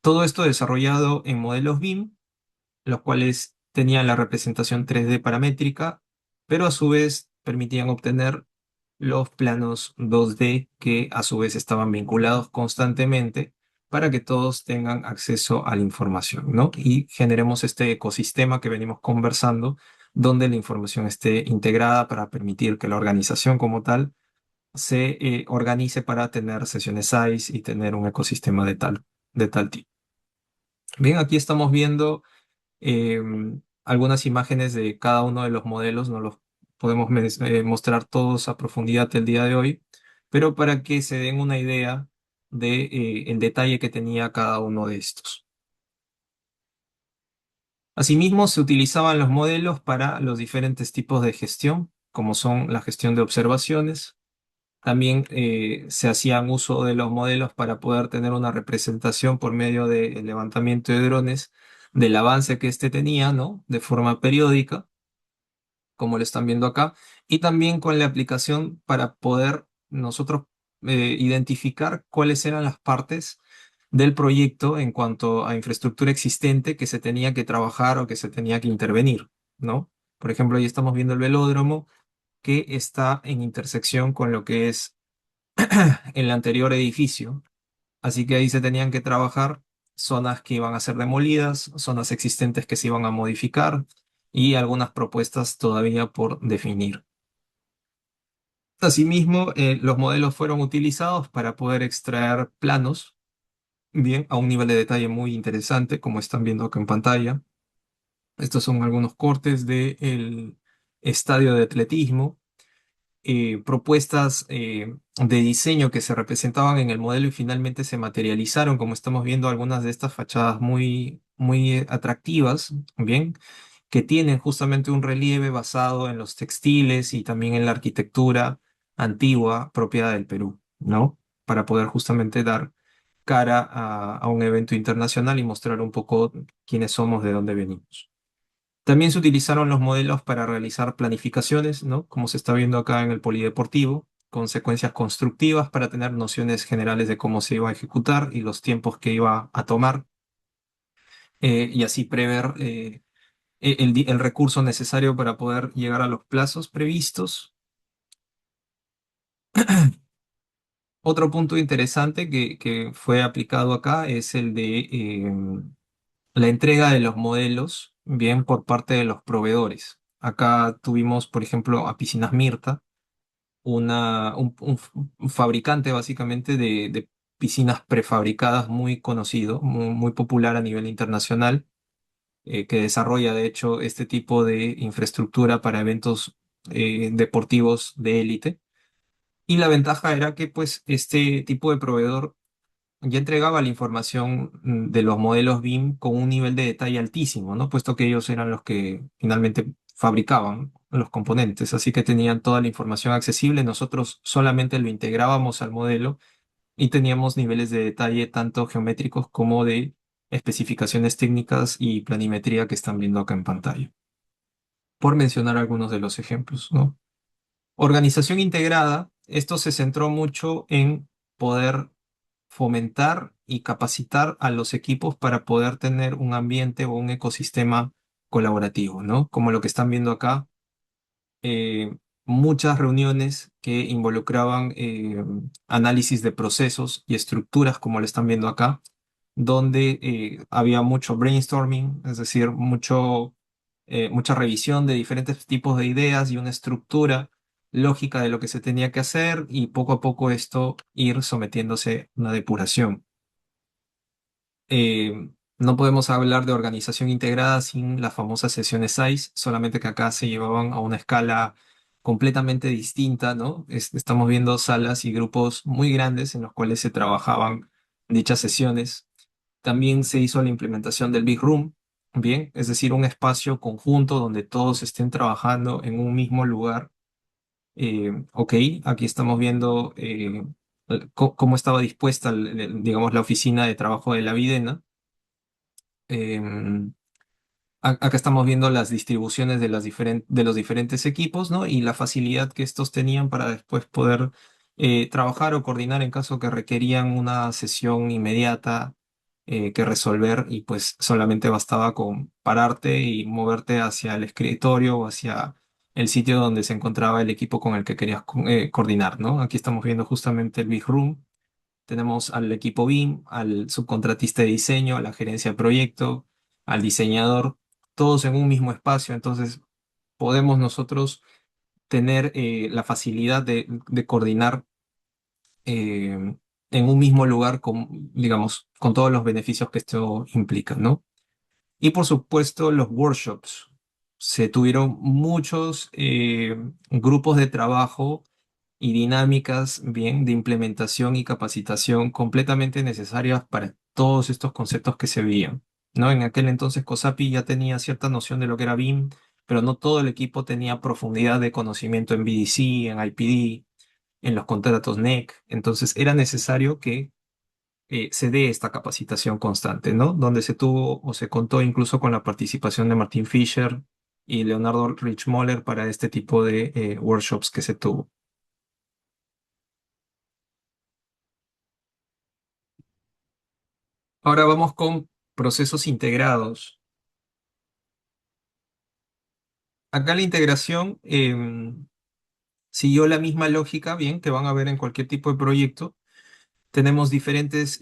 Todo esto desarrollado en modelos BIM, los cuales tenían la representación 3D paramétrica, pero a su vez permitían obtener los planos 2D que a su vez estaban vinculados constantemente para que todos tengan acceso a la información, ¿no? Y generemos este ecosistema que venimos conversando, donde la información esté integrada para permitir que la organización como tal se organice para tener sesiones SAIS y tener un ecosistema de tal tipo. Bien, aquí estamos viendo algunas imágenes de cada uno de los modelos, no los podemos mostrar todos a profundidad el día de hoy, pero para que se den una idea de el detalle que tenía cada uno de estos. Asimismo, se utilizaban los modelos para los diferentes tipos de gestión, como son la gestión de observaciones. También se hacían uso de los modelos para poder tener una representación por medio del levantamiento de drones del avance que éste tenía, ¿no? De forma periódica, como lo están viendo acá, y también con la aplicación para poder nosotros identificar cuáles eran las partes del proyecto en cuanto a infraestructura existente que se tenía que trabajar o que se tenía que intervenir, ¿no? Por ejemplo, ahí estamos viendo el velódromo que está en intersección con lo que es el anterior edificio. Así que ahí se tenían que trabajar zonas que iban a ser demolidas, zonas existentes que se iban a modificar y algunas propuestas todavía por definir. Asimismo, los modelos fueron utilizados para poder extraer planos, bien, a un nivel de detalle muy interesante, como están viendo acá en pantalla. Estos son algunos cortes del estadio de atletismo, propuestas de diseño que se representaban en el modelo y finalmente se materializaron, como estamos viendo algunas de estas fachadas muy, muy atractivas, bien, que tienen justamente un relieve basado en los textiles y también en la arquitectura antigua propia del Perú, ¿no? Para poder justamente dar cara a un evento internacional y mostrar un poco quiénes somos, de dónde venimos. También se utilizaron los modelos para realizar planificaciones, ¿no? Como se está viendo acá en el polideportivo, con secuencias constructivas para tener nociones generales de cómo se iba a ejecutar y los tiempos que iba a tomar, y así prever el recurso necesario para poder llegar a los plazos previstos. Otro punto interesante que fue aplicado acá es el de la entrega de los modelos, bien, por parte de los proveedores. Acá tuvimos, por ejemplo, a Piscinas Mirta, un fabricante básicamente de piscinas prefabricadas muy conocido, muy popular a nivel internacional, que desarrolla de hecho este tipo de infraestructura para eventos deportivos de élite. Y la ventaja era que pues este tipo de proveedor ya entregaba la información de los modelos BIM con un nivel de detalle altísimo, ¿no? Puesto que ellos eran los que finalmente fabricaban los componentes, así que tenían toda la información accesible, nosotros solamente lo integrábamos al modelo y teníamos niveles de detalle tanto geométricos como de especificaciones técnicas y planimetría que están viendo acá en pantalla, por mencionar algunos de los ejemplos, ¿no? Organización integrada, esto se centró mucho en poder fomentar y capacitar a los equipos para poder tener un ambiente o un ecosistema colaborativo, ¿no? Como lo que están viendo acá, muchas reuniones que involucraban análisis de procesos y estructuras, como lo están viendo acá, donde había mucho brainstorming, es decir, mucha revisión de diferentes tipos de ideas y una estructura lógica de lo que se tenía que hacer y poco a poco esto ir sometiéndose a una depuración. No podemos hablar de organización integrada sin las famosas sesiones SAIS, solamente que acá se llevaban a una escala completamente distinta, ¿no? Estamos viendo salas y grupos muy grandes en los cuales se trabajaban dichas sesiones. También se hizo la implementación del Big Room, bien, es decir, un espacio conjunto donde todos estén trabajando en un mismo lugar. Ok, aquí estamos viendo cómo estaba dispuesta, digamos, la oficina de trabajo de la Videna. Em, Acá estamos viendo las distribuciones de, de los diferentes equipos, ¿no? Y la facilidad que estos tenían para después poder trabajar o coordinar en caso que requerían una sesión inmediata que resolver y pues solamente bastaba con pararte y moverte hacia el escritorio o hacia el sitio donde se encontraba el equipo con el que querías coordinar, ¿no? Aquí estamos viendo justamente el Big Room. Tenemos al equipo BIM, al subcontratista de diseño, a la gerencia de proyecto, al diseñador, todos en un mismo espacio. Entonces, podemos nosotros tener la facilidad de coordinar en un mismo lugar con, digamos, con todos los beneficios que esto implica, ¿no? Y por supuesto, los workshops. se tuvieron muchos grupos de trabajo y dinámicas bien de implementación y capacitación completamente necesarias para todos estos conceptos que se veían, ¿no? En aquel entonces COSAPI ya tenía cierta noción de lo que era BIM, pero no todo el equipo tenía profundidad de conocimiento en BDC, en IPD, en los contratos NEC. Entonces era necesario que se dé esta capacitación constante, ¿no? Donde se tuvo o se contó incluso con la participación de Martin Fisher y Leonardo Richmoller para este tipo de workshops que se tuvo. Ahora vamos con procesos integrados. Acá la integración siguió la misma lógica, bien, que van a ver en cualquier tipo de proyecto. Tenemos diferentes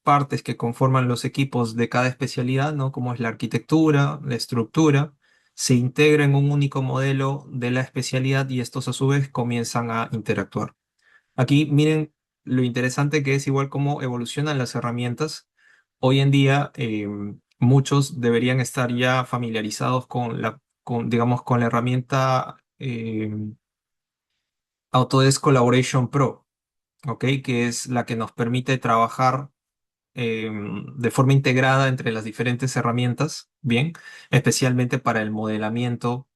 partes que conforman los equipos de cada especialidad, ¿no? Como es la arquitectura, la estructura. Se integra en un único modelo de la especialidad y estos a su vez comienzan a interactuar. Aquí miren lo interesante que es igual cómo evolucionan las herramientas. Hoy en día muchos deberían estar ya familiarizados digamos, con la herramienta Autodesk Collaboration Pro, ¿ok? Que es la que nos permite trabajar de forma integrada entre las diferentes herramientas, bien, especialmente para el modelamiento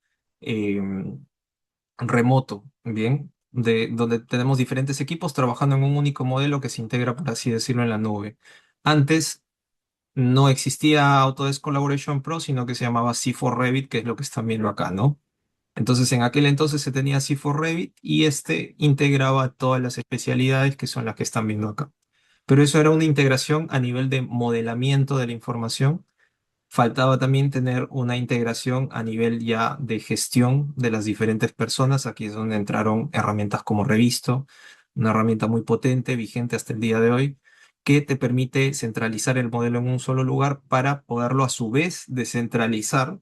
remoto, bien, donde tenemos diferentes equipos trabajando en un único modelo que se integra, por así decirlo, en la nube. Antes no existía Autodesk Collaboration Pro, sino que se llamaba C4 Revit, que es lo que están viendo acá, ¿no? Entonces, en aquel entonces se tenía C4 Revit y este integraba todas las especialidades que son las que están viendo acá. Pero eso era una integración a nivel de modelamiento de la información. Faltaba también tener una integración a nivel ya de gestión de las diferentes personas. Aquí es donde entraron herramientas como Revisto, una herramienta muy potente, vigente hasta el día de hoy, que te permite centralizar el modelo en un solo lugar para poderlo a su vez descentralizar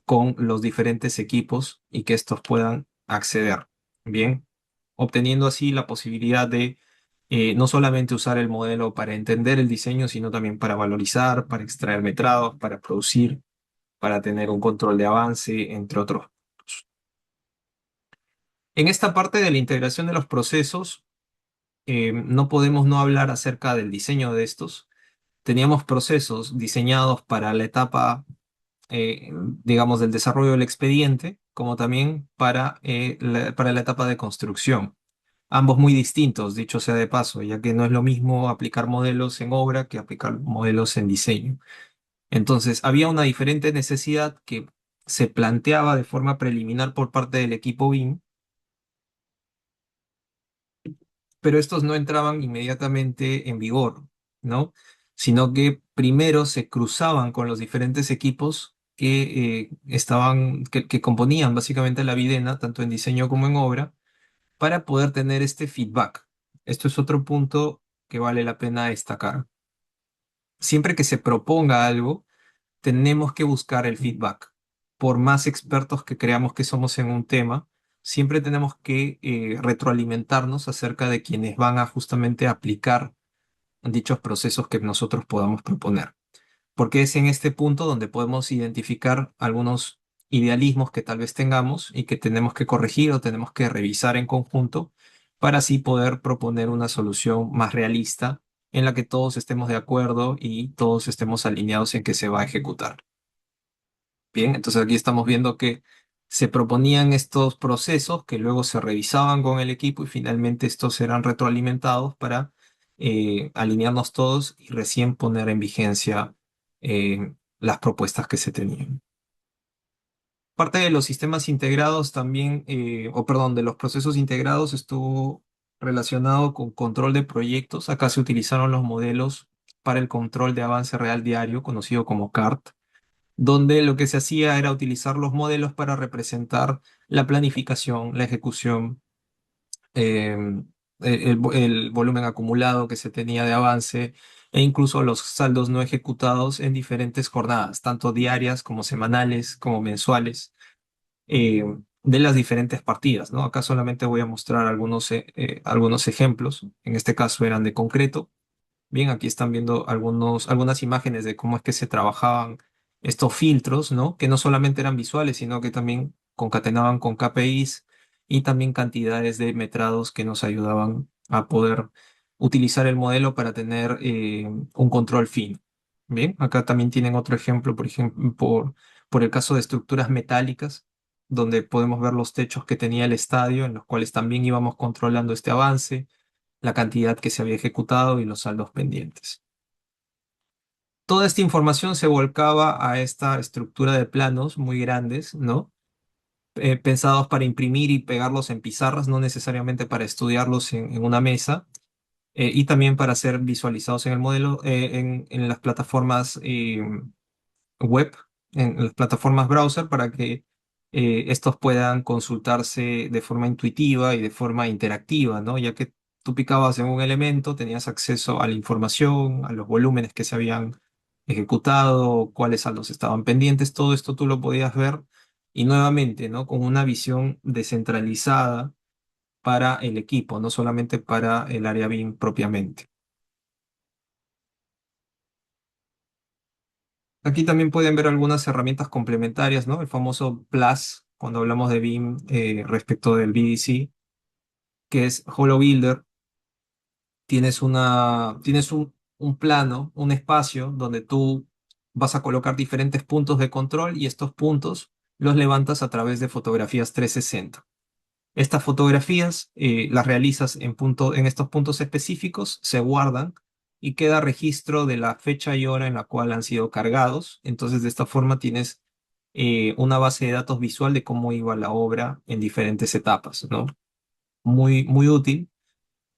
con los diferentes equipos y que estos puedan acceder. Bien, obteniendo así la posibilidad de no solamente usar el modelo para entender el diseño, sino también para valorizar, para extraer metrados, para producir, para tener un control de avance, entre otros. En esta parte de la integración de los procesos, no podemos no hablar acerca del diseño de estos. Teníamos procesos diseñados para la etapa eh, digamos, del desarrollo del expediente, como también para la etapa de construcción. Ambos muy distintos, dicho sea de paso, ya que no es lo mismo aplicar modelos en obra que aplicar modelos en diseño. Entonces, había una diferente necesidad que se planteaba de forma preliminar por parte del equipo BIM, pero estos no entraban inmediatamente en vigor, ¿no? Sino que primero se cruzaban con los diferentes equipos que componían básicamente la videna, tanto en diseño como en obra, para poder tener este feedback. Esto es otro punto que vale la pena destacar. Siempre que se proponga algo, tenemos que buscar el feedback. Por más expertos que creamos que somos en un tema, siempre tenemos que retroalimentarnos acerca de quienes van a justamente aplicar dichos procesos que nosotros podamos proponer. Porque es en este punto donde podemos identificar algunos idealismos que tal vez tengamos y que tenemos que corregir o tenemos que revisar en conjunto para así poder proponer una solución más realista en la que todos estemos de acuerdo y todos estemos alineados en que se va a ejecutar. Bien, entonces aquí estamos viendo que se proponían estos procesos que luego se revisaban con el equipo y finalmente estos serán retroalimentados para alinearnos todos y recién poner en vigencia las propuestas que se tenían. Parte de los sistemas integrados también, o perdón, de los procesos integrados estuvo relacionado con control de proyectos. Acá se utilizaron los modelos para el control de avance real diario, conocido como CART, donde lo que se hacía era utilizar los modelos para representar la planificación, la ejecución, eh, el volumen acumulado que se tenía de avance e incluso los saldos no ejecutados en diferentes jornadas, tanto diarias como semanales, como mensuales, eh, de las diferentes partidas, ¿no? Acá solamente voy a mostrar algunos ejemplos, en este caso eran de concreto. Bien, aquí están viendo algunas imágenes de cómo es que se trabajaban estos filtros, ¿no? Que no solamente eran visuales, sino que también concatenaban con KPIs y también cantidades de metrados que nos ayudaban a poder utilizar el modelo para tener un control fino. Bien, acá también tienen otro ejemplo, por ejemplo, por el caso de estructuras metálicas, donde podemos ver los techos que tenía el estadio, en los cuales también íbamos controlando este avance, la cantidad que se había ejecutado y los saldos pendientes. Toda esta información se volcaba a esta estructura de planos muy grandes, ¿no? Pensados para imprimir y pegarlos en pizarras, no necesariamente para estudiarlos en una mesa, y también para ser visualizados en el modelo, en las plataformas web, en las plataformas browser, para que estos puedan consultarse de forma intuitiva y de forma interactiva, ¿no? Ya que tú picabas en un elemento, tenías acceso a la información, a los volúmenes que se habían ejecutado, cuáles saldos estaban pendientes, todo esto tú lo podías ver y nuevamente, ¿no? Con una visión descentralizada para el equipo, no solamente para el área BIM propiamente. Aquí también pueden ver algunas herramientas complementarias, ¿no? El famoso Plus, cuando hablamos de BIM respecto del BDC, que es HoloBuilder. Tienes un plano, un espacio donde tú vas a colocar diferentes puntos de control y estos puntos los levantas a través de fotografías 360. Estas fotografías las realizas en estos puntos específicos, se guardan y queda registro de la fecha y hora en la cual han sido cargados. Entonces, de esta forma tienes una base de datos visual de cómo iba la obra en diferentes etapas, ¿no? Muy, muy útil.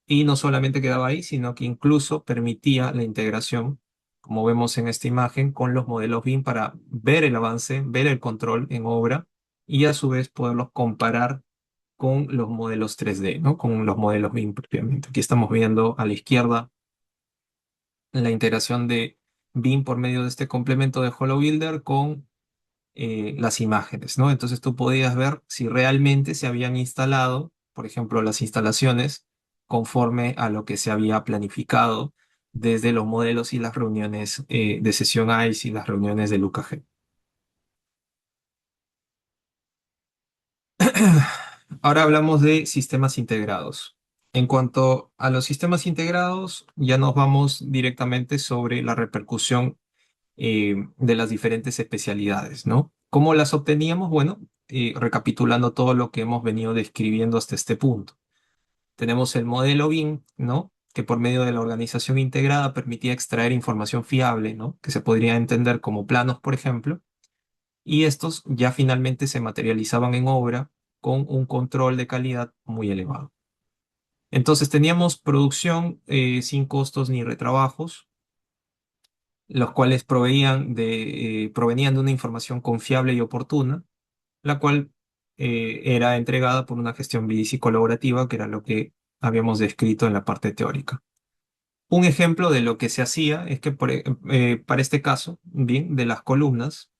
Y no solamente quedaba ahí, sino que incluso permitía la integración, como vemos en esta imagen, con los modelos BIM para ver el avance, ver el control en obra y a su vez poderlos comparar con los modelos 3D, ¿no? Con los modelos BIM propiamente. Aquí estamos viendo a la izquierda la integración de BIM por medio de este complemento de HoloBuilder con las imágenes, ¿no? Entonces tú podías ver si realmente se habían instalado, por ejemplo, las instalaciones conforme a lo que se había planificado desde los modelos y las reuniones de sesión ICE y las reuniones del UKG. Ahora hablamos de sistemas integrados. En cuanto a los sistemas integrados, ya nos vamos directamente sobre la repercusión de las diferentes especialidades, ¿no? ¿Cómo las obteníamos? Bueno, recapitulando todo lo que hemos venido describiendo hasta este punto. Tenemos el modelo BIM, ¿no? Que por medio de la organización integrada permitía extraer información fiable, ¿no? Que se podría entender como planos, por ejemplo, y estos ya finalmente se materializaban en obra con un control de calidad muy elevado. Entonces teníamos producción sin costos ni retrabajos, los cuales provenían de una información confiable y oportuna, la cual era entregada por una gestión BDC colaborativa, que era lo que habíamos descrito en la parte teórica. Un ejemplo de lo que se hacía es que para este caso, bien, de las columnas,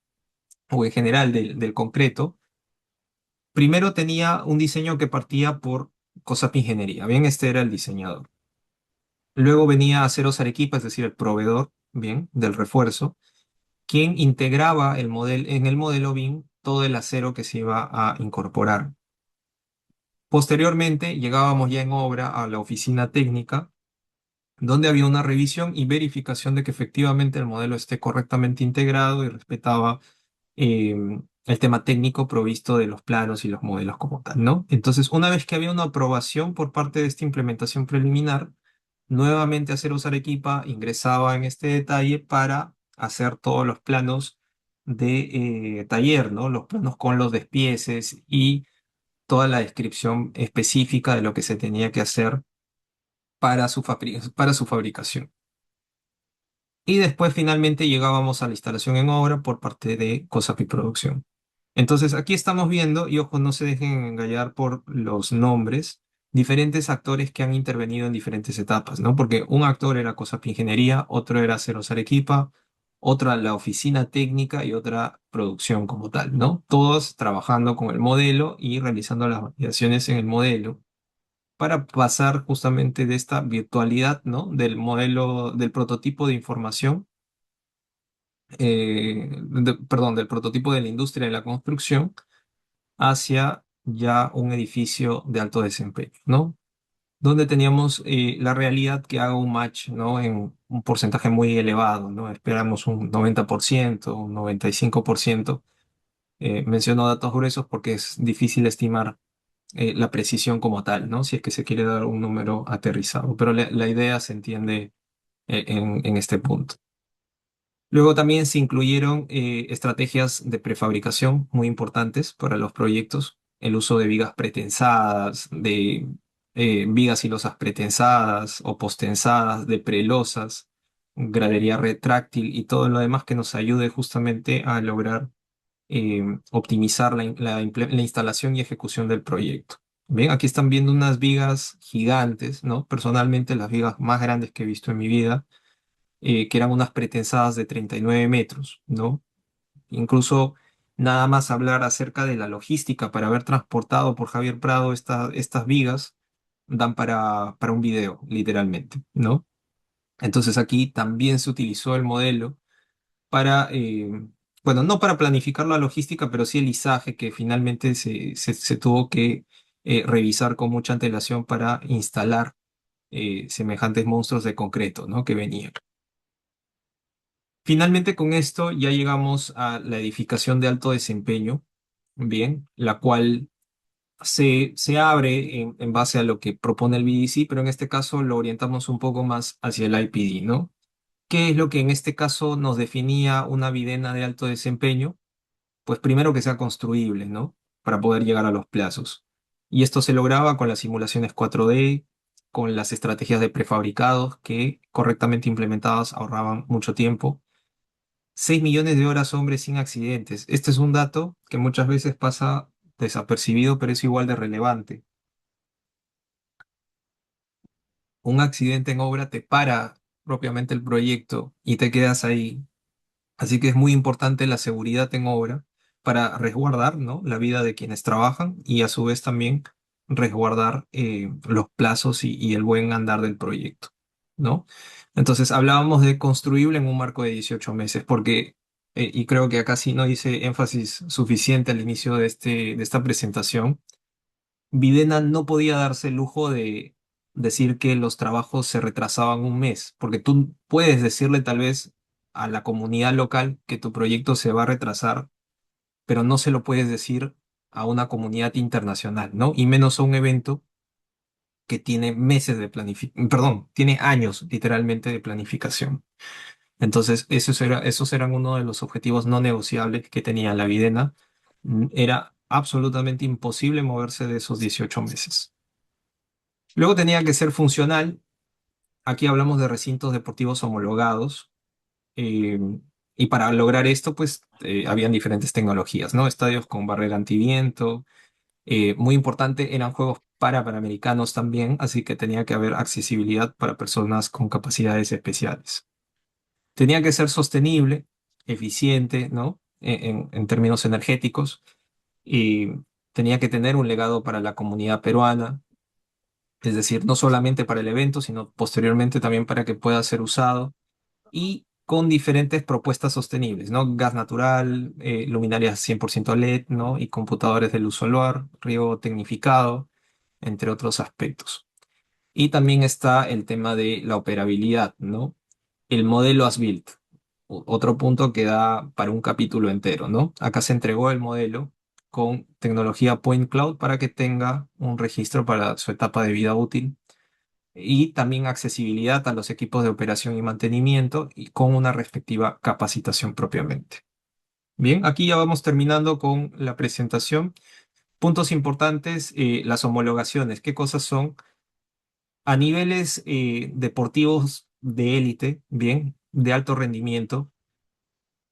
o en general del concreto, primero tenía un diseño que partía por COSAP Ingeniería, bien, este era el diseñador. Luego venía Aceros Arequipa, es decir, el proveedor, bien, del refuerzo, quien integraba en el modelo BIM todo el acero que se iba a incorporar. Posteriormente llegábamos ya en obra a la oficina técnica, donde había una revisión y verificación de que efectivamente el modelo esté correctamente integrado y respetaba eh, el tema técnico provisto de los planos y los modelos como tal, ¿no? Entonces, una vez que había una aprobación por parte de esta implementación preliminar, nuevamente Aceros Arequipa ingresaba en este detalle para hacer todos los planos de taller, ¿no? Los planos con los despieces y toda la descripción específica de lo que se tenía que hacer para su fabricación. Y después finalmente llegábamos a la instalación en obra por parte de COSAPI Producción. Entonces aquí estamos viendo, y ojo, no se dejen engañar por los nombres, diferentes actores que han intervenido en diferentes etapas, ¿no? Porque un actor era COSAPI Ingeniería, otro era Ceros Arequipa, otra la oficina técnica y otra producción como tal, ¿no? Todos trabajando con el modelo y realizando las validaciones en el modelo para pasar justamente de esta virtualidad, ¿no? Del modelo, del prototipo de información perdón, del prototipo de la industria de la construcción hacia ya un edificio de alto desempeño, ¿no? Donde teníamos la realidad que haga un match, ¿no? En un porcentaje muy elevado, ¿no? Esperamos un 90%, un 95%. Menciono datos gruesos porque es difícil estimar la precisión como tal, ¿no? Si es que se quiere dar un número aterrizado, pero la idea se entiende en este punto. Luego también se incluyeron estrategias de prefabricación muy importantes para los proyectos, el uso de vigas pretensadas, de vigas y losas pretensadas o postensadas, de prelosas, gradería retráctil y todo lo demás que nos ayude justamente a lograr optimizar la instalación y ejecución del proyecto. Bien, aquí están viendo unas vigas gigantes, ¿no? Personalmente las vigas más grandes que he visto en mi vida que eran unas pretensadas de 39 metros, ¿no? Incluso nada más hablar acerca de la logística para haber transportado por Javier Prado estas vigas, dan para un video, literalmente, ¿no? Entonces aquí también se utilizó el modelo para, bueno, no para planificar la logística, pero sí el izaje que finalmente se tuvo que revisar con mucha antelación para instalar semejantes monstruos de concreto, ¿no? Que venían. Finalmente con esto ya llegamos a la edificación de alto desempeño, bien, la cual se abre en base a lo que propone el BDC, pero en este caso lo orientamos un poco más hacia el IPD, ¿no? ¿Qué es lo que en este caso nos definía una videna de alto desempeño? Pues primero que sea construible, ¿no? Para poder llegar a los plazos. Y esto se lograba con las simulaciones 4D, con las estrategias de prefabricados que correctamente implementadas ahorraban mucho tiempo. 6 millones de horas hombres sin accidentes. Este es un dato que muchas veces pasa desapercibido, pero es igual de relevante. Un accidente en obra te para propiamente el proyecto y te quedas ahí. Así que es muy importante la seguridad en obra para resguardar, ¿no? La vida de quienes trabajan y a su vez también resguardar los plazos y el buen andar del proyecto, ¿no? Entonces hablábamos de construible en un marco de 18 meses porque, y creo que acá sí no hice énfasis suficiente al inicio de esta presentación, Videna no podía darse el lujo de decir que los trabajos se retrasaban un mes, porque tú puedes decirle tal vez a la comunidad local que tu proyecto se va a retrasar, pero no se lo puedes decir a una comunidad internacional, ¿no? Y menos a un evento que tiene meses de planificación, perdón, tiene años literalmente de planificación. Entonces, esos eran uno de los objetivos no negociables que tenía la Videna. Era absolutamente imposible moverse de esos 18 meses. Luego tenía que ser funcional. Aquí hablamos de recintos deportivos homologados. eh, y para lograr esto, pues, habían diferentes tecnologías, ¿no? Estadios con barrera antiviento. Muy importante, eran juegos para panamericanos también, así que tenía que haber accesibilidad para personas con capacidades especiales. Tenía que ser sostenible, eficiente, ¿no? En términos energéticos. Y tenía que tener un legado para la comunidad peruana, es decir, no solamente para el evento, sino posteriormente también para que pueda ser usado y con diferentes propuestas sostenibles, ¿no? Gas natural, luminarias 100% LED, ¿no? Y computadores de luz solar, riego tecnificado, entre otros aspectos. Y también está el tema de la operabilidad, ¿no? El modelo as built, otro punto que da para un capítulo entero, ¿no? Acá se entregó el modelo con tecnología Point Cloud para que tenga un registro para su etapa de vida útil y también accesibilidad a los equipos de operación y mantenimiento y con una respectiva capacitación propiamente. Bien, aquí ya vamos terminando con la presentación. Puntos importantes, las homologaciones. ¿Qué cosas son? A niveles deportivos de élite, bien, de alto rendimiento,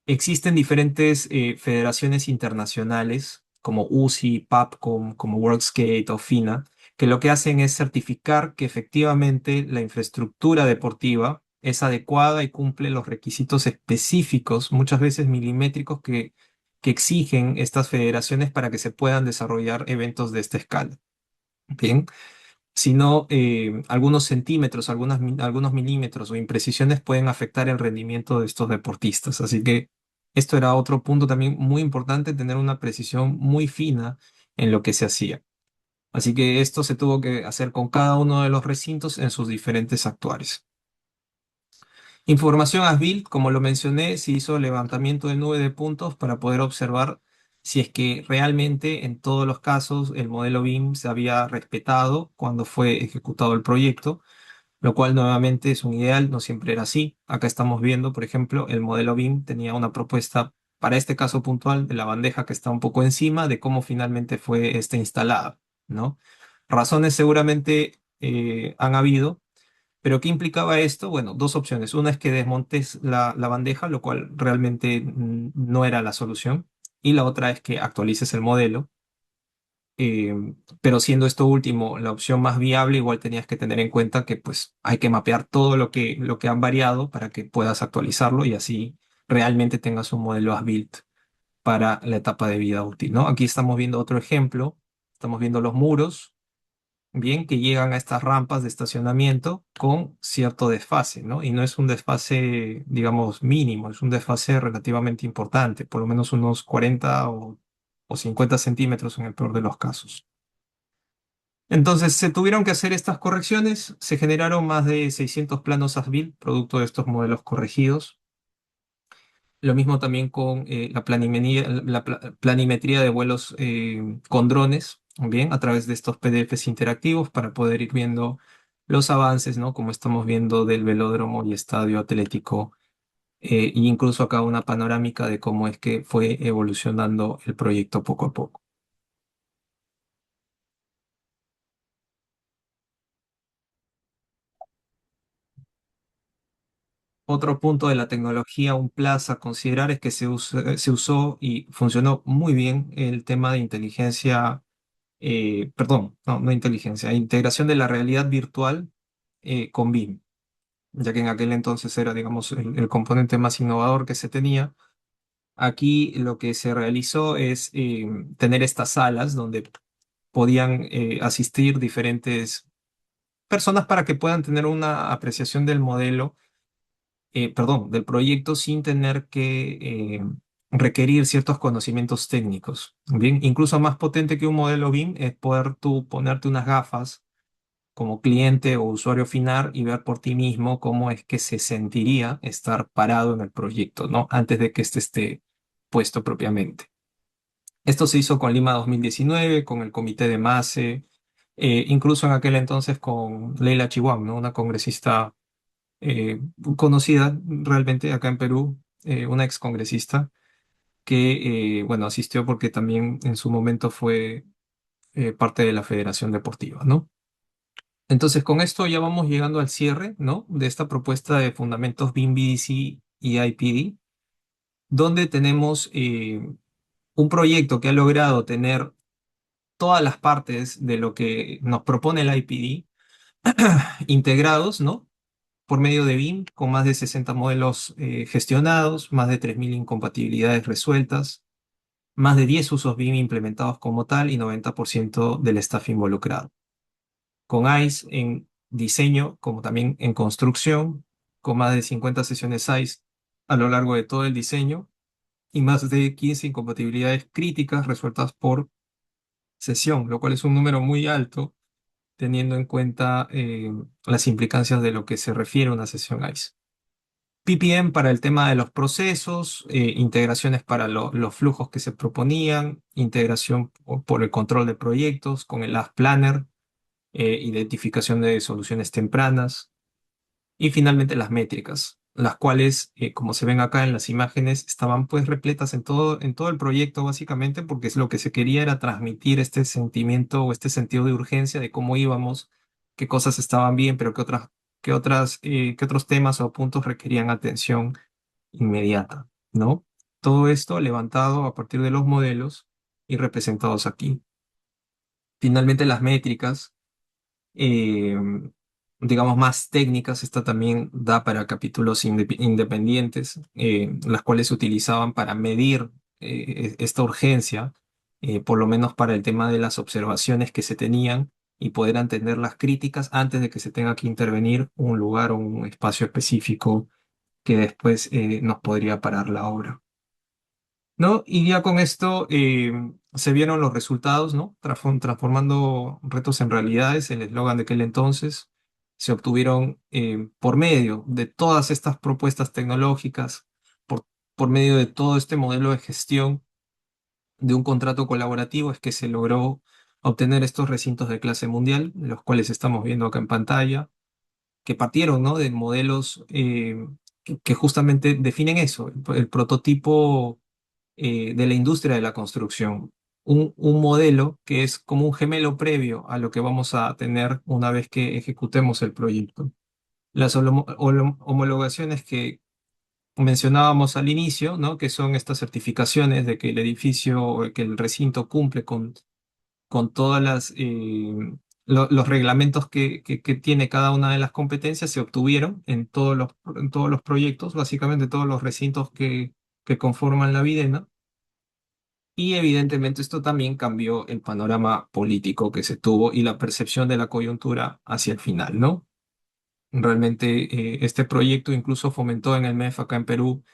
existen diferentes federaciones internacionales como UCI, PAPCOM, como WorldSkate o FINA, que lo que hacen es certificar que efectivamente la infraestructura deportiva es adecuada y cumple los requisitos específicos, muchas veces milimétricos, que exigen estas federaciones para que se puedan desarrollar eventos de esta escala. Bien. sino algunos centímetros, algunos milímetros o imprecisiones pueden afectar el rendimiento de estos deportistas. Así que esto era otro punto también muy importante, tener una precisión muy fina en lo que se hacía. Así que esto se tuvo que hacer con cada uno de los recintos en sus diferentes actuarios. Información as built, como lo mencioné, se hizo levantamiento de nube de puntos para poder observar si es que realmente en todos los casos el modelo BIM se había respetado cuando fue ejecutado el proyecto, lo cual nuevamente es un ideal, no siempre era así. Acá estamos viendo, por ejemplo, el modelo BIM tenía una propuesta para este caso puntual de la bandeja que está un poco encima de cómo finalmente fue instalada, ¿no? Razones seguramente han habido, pero ¿qué implicaba esto? Bueno, dos opciones. Una es que desmontes la bandeja, lo cual realmente no era la solución. Y la otra es que actualices el modelo. Eh, pero siendo esto último la opción más viable, igual tenías que tener en cuenta que pues hay que mapear todo lo que han variado para que puedas actualizarlo y así realmente tengas un modelo as built para la etapa de vida útil, ¿no? Aquí estamos viendo otro ejemplo. Estamos viendo los muros bien, que llegan a estas rampas de estacionamiento con cierto desfase, ¿no? Y no es un desfase, digamos, mínimo, es un desfase relativamente importante, por lo menos unos 40 o 50 centímetros en el peor de los casos. Entonces, se tuvieron que hacer estas correcciones, se generaron más de 600 planos as-built, producto de estos modelos corregidos. Lo mismo también con planimetría de vuelos con drones, bien, a través de estos PDFs interactivos para poder ir viendo los avances, ¿no? Como estamos viendo del velódromo y estadio atlético, e incluso acá una panorámica de cómo es que fue evolucionando el proyecto poco a poco. Otro punto de la tecnología, un plus a considerar es que se usó y funcionó muy bien el tema de inteligencia, perdón, no inteligencia, integración de la realidad virtual con BIM, ya que en aquel entonces era, digamos, el componente más innovador que se tenía. Aquí lo que se realizó es tener estas salas donde podían asistir diferentes personas para que puedan tener una apreciación del modelo, perdón, del proyecto sin tener que requerir ciertos conocimientos técnicos. Bien, incluso más potente que un modelo BIM es poder tú ponerte unas gafas como cliente o usuario final y ver por ti mismo cómo es que se sentiría estar parado en el proyecto, ¿no? Antes de que este esté puesto propiamente. Esto se hizo con Lima 2019, con el comité de MASE, incluso en aquel entonces con Leila Chihuahua, ¿no? Una congresista eh, conocida realmente acá en Perú, una ex congresista que, bueno, asistió porque también en su momento fue parte de la Federación Deportiva, ¿no? Entonces, con esto ya vamos llegando al cierre, ¿no? De esta propuesta de fundamentos BIM, BDC y IPD, donde tenemos un proyecto que ha logrado tener todas las partes de lo que nos propone el IPD integrados, ¿no? Por medio de BIM, con más de 60 modelos gestionados, más de 3.000 incompatibilidades resueltas, más de 10 usos BIM implementados como tal y 90% del staff involucrado. Con ICE en diseño, como también en construcción, con más de 50 sesiones ICE a lo largo de todo el diseño y más de 15 incompatibilidades críticas resueltas por sesión, lo cual es un número muy alto teniendo en cuenta las implicancias de lo que se refiere a una sesión ICE. PPM para el tema de los procesos, integraciones para los flujos que se proponían, integración por el control de proyectos con el As Planner, identificación de soluciones tempranas y finalmente las métricas, las cuales, como se ven acá en las imágenes, estaban pues repletas en todo el proyecto básicamente porque es lo que se quería era transmitir este sentimiento o este sentido de urgencia de cómo íbamos, qué cosas estaban bien, pero qué otros temas o puntos requerían atención inmediata, ¿no? Todo esto levantado a partir de los modelos y representados aquí. Finalmente las métricas eh, digamos, más técnicas. Esta también da para capítulos independientes, las cuales se utilizaban para medir esta urgencia, por lo menos para el tema de las observaciones que se tenían y poder entender las críticas antes de que se tenga que intervenir un lugar o un espacio específico que después nos podría parar la obra. ¿No? Y ya con esto se vieron los resultados, ¿no? Transformando retos en realidades, el eslogan de aquel entonces, se obtuvieron por medio de todas estas propuestas tecnológicas, por, por medio de todo este modelo de gestión de un contrato colaborativo, es que se logró obtener estos recintos de clase mundial, los cuales estamos viendo acá en pantalla, que partieron, ¿no? De modelos que justamente definen eso, el prototipo de la industria de la construcción. Un modelo que es como un gemelo previo a lo que vamos a tener una vez que ejecutemos el proyecto. Las homologaciones que mencionábamos al inicio, ¿no? Que son estas certificaciones de que el edificio, que el recinto cumple con todas los reglamentos que tiene cada una de las competencias, se obtuvieron en todos los proyectos, básicamente todos los recintos que conforman la Videna. Y evidentemente esto también cambió el panorama político que se tuvo y la percepción de la coyuntura hacia el final, ¿no? Realmente este proyecto incluso fomentó en el MEF acá en Perú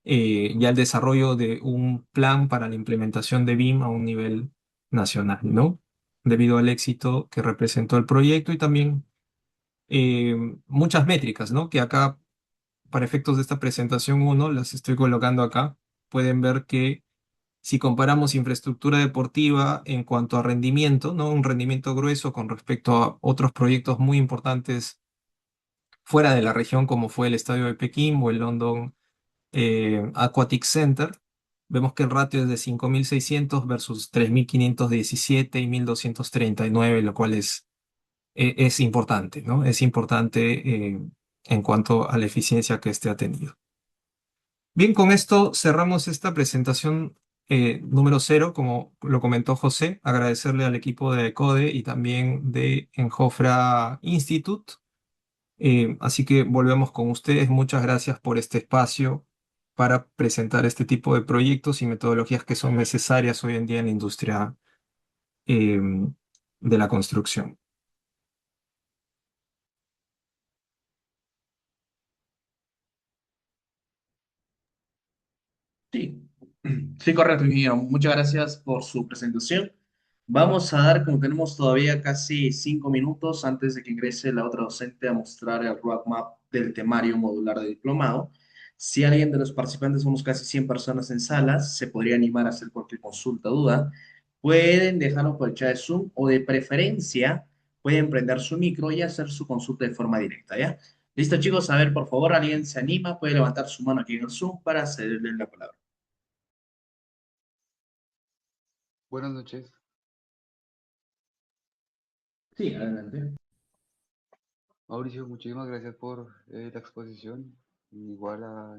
ya el desarrollo de un plan para la implementación de BIM a un nivel nacional, ¿no? Debido al éxito que representó el proyecto y también eh, muchas métricas, ¿no? Que acá, para efectos de esta presentación uno las estoy colocando acá, pueden ver que si comparamos infraestructura deportiva en cuanto a rendimiento, ¿no? Un rendimiento grueso con respecto a otros proyectos muy importantes fuera de la región, como fue el Estadio de Pekín o el London Aquatic Center, vemos que el ratio es de 5.600 versus 3.517 y 1.239, lo cual es importante, ¿no? Es importante en cuanto a la eficiencia que este ha tenido. Bien, con esto cerramos esta presentación número 0, como lo comentó José. Agradecerle al equipo de CODE y también de Enjofra Institute. Así que volvemos con ustedes. Muchas gracias por este espacio para presentar este tipo de proyectos y metodologías que son necesarias hoy en día en la industria eh, de la construcción. Sí, sí, correcto, ingeniero. Muchas gracias por su presentación. Vamos a dar, como tenemos todavía casi 5 minutos antes de que ingrese la otra docente a mostrar el roadmap del temario modular de diplomado. Si alguien de los participantes, somos casi 100 personas en salas, se podría animar a hacer cualquier consulta o duda. Pueden dejarlo por el chat de Zoom o de preferencia pueden prender su micro y hacer su consulta de forma directa, ¿ya? Listo, chicos. A ver, por favor, alguien se anima, puede levantar su mano aquí en el Zoom para cederle la palabra. Buenas noches. Sí, adelante. Mauricio, muchísimas gracias por la exposición. Igual a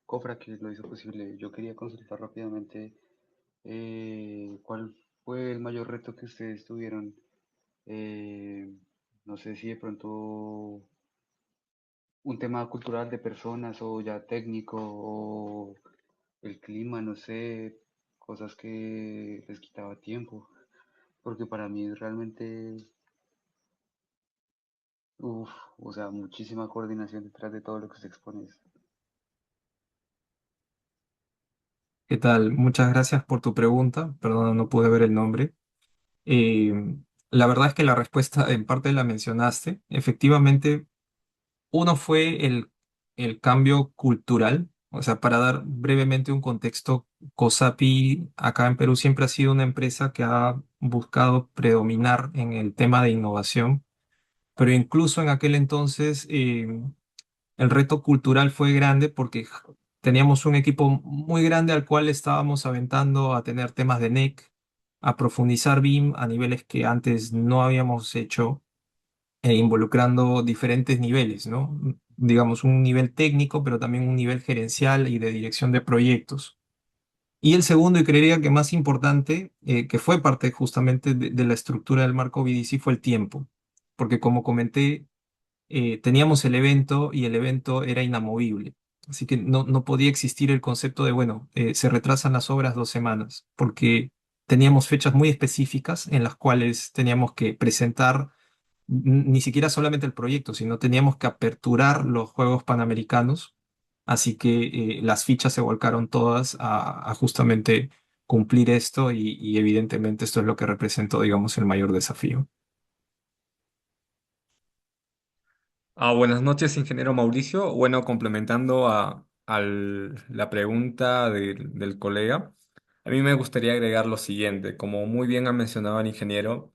Cofra que lo hizo posible. Yo quería consultar rápidamente cuál fue el mayor reto que ustedes tuvieron. Eh, no sé si de pronto un tema cultural de personas o ya técnico o el clima, no sé, cosas que les quitaba tiempo. Porque para mí es realmente uf, o sea, muchísima coordinación detrás de todo lo que se expone. ¿Qué tal? Muchas gracias por tu pregunta. Perdón, no pude ver el nombre. Eh, la verdad es que la respuesta en parte la mencionaste. Efectivamente, uno fue el cambio cultural. O sea, para dar brevemente un contexto, COSAPI acá en Perú siempre ha sido una empresa que ha buscado predominar en el tema de innovación, pero incluso en aquel entonces el reto cultural fue grande porque teníamos un equipo muy grande al cual estábamos aventando a tener temas de NEC, a profundizar BIM a niveles que antes no habíamos hecho e involucrando diferentes niveles, ¿no? Digamos, un nivel técnico, pero también un nivel gerencial y de dirección de proyectos. Y el segundo, y creería que más importante, que fue parte justamente de la estructura del marco BDC, fue el tiempo. Porque como comenté, teníamos el evento y el evento era inamovible. Así que no podía existir el concepto de, bueno, se retrasan las obras 2 semanas, porque teníamos fechas muy específicas en las cuales teníamos que presentar ni siquiera solamente el proyecto, sino teníamos que aperturar los Juegos Panamericanos. Así que las fichas se volcaron todas a justamente cumplir esto y evidentemente esto es lo que representó, digamos, el mayor desafío. Buenas noches, ingeniero Mauricio. Bueno, complementando la pregunta del colega, a mí me gustaría agregar lo siguiente. Como muy bien ha mencionado el ingeniero,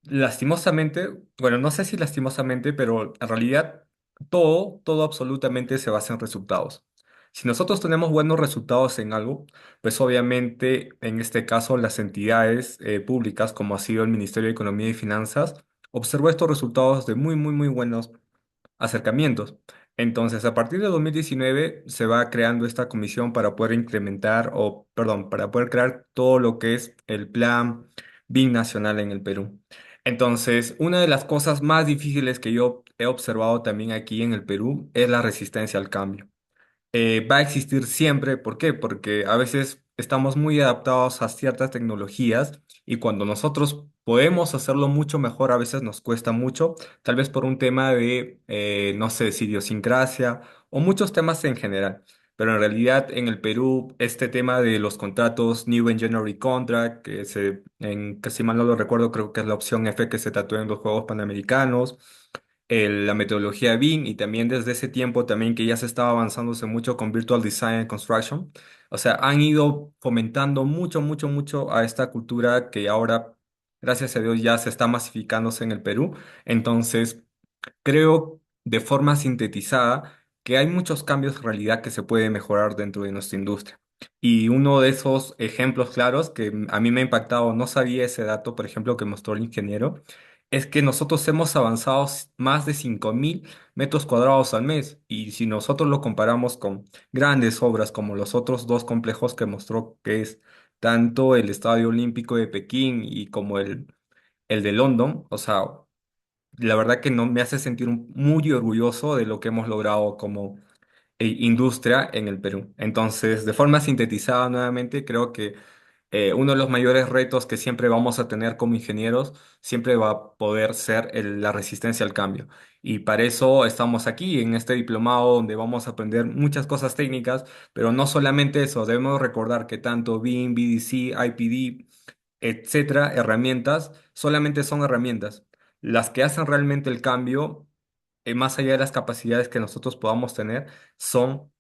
lastimosamente, bueno, no sé si lastimosamente, pero en realidad todo absolutamente se basa en resultados. Si nosotros tenemos buenos resultados en algo, pues obviamente en este caso las entidades públicas, como ha sido el Ministerio de Economía y Finanzas, observó estos resultados de muy buenos acercamientos. Entonces, a partir de 2019 se va creando esta comisión para poder incrementar, o perdón, para poder crear todo lo que es el plan BIM nacional en el Perú. Entonces, una de las cosas más difíciles que yo he observado también aquí en el Perú es la resistencia al cambio. Va a existir siempre. ¿Por qué? Porque a veces estamos muy adaptados a ciertas tecnologías y cuando nosotros podemos hacerlo mucho mejor, a veces nos cuesta mucho, tal vez por un tema de, no sé, si idiosincrasia o muchos temas en general. Pero en realidad en el Perú, este tema de los contratos New Engineering Contract, que si mal no lo recuerdo, creo que es la opción F que se tatúa en los Juegos Panamericanos, la metodología BIM y también desde ese tiempo también que ya se estaba avanzándose mucho con Virtual Design and Construction. O sea, han ido fomentando mucho a esta cultura que ahora, gracias a Dios, ya se está masificándose en el Perú. Entonces, creo de forma sintetizada que hay muchos cambios en realidad que se pueden mejorar dentro de nuestra industria. Y uno de esos ejemplos claros que a mí me ha impactado, no sabía ese dato, por ejemplo, que mostró el ingeniero, es que nosotros hemos avanzado más de 5.000 metros cuadrados al mes. Y si nosotros lo comparamos con grandes obras como los otros dos complejos que mostró, que es tanto el Estadio Olímpico de Pekín y como el de London, o sea, la verdad que no me hace sentir muy orgulloso de lo que hemos logrado como industria en el Perú. Entonces, de forma sintetizada nuevamente, creo que uno de los mayores retos que siempre vamos a tener como ingenieros siempre va a poder ser la resistencia al cambio. Y para eso estamos aquí en este diplomado donde vamos a aprender muchas cosas técnicas, pero no solamente eso, debemos recordar que tanto BIM, BDC, IPD, etcétera, herramientas, solamente son herramientas. Las que hacen realmente el cambio, más allá de las capacidades que nosotros podamos tener, son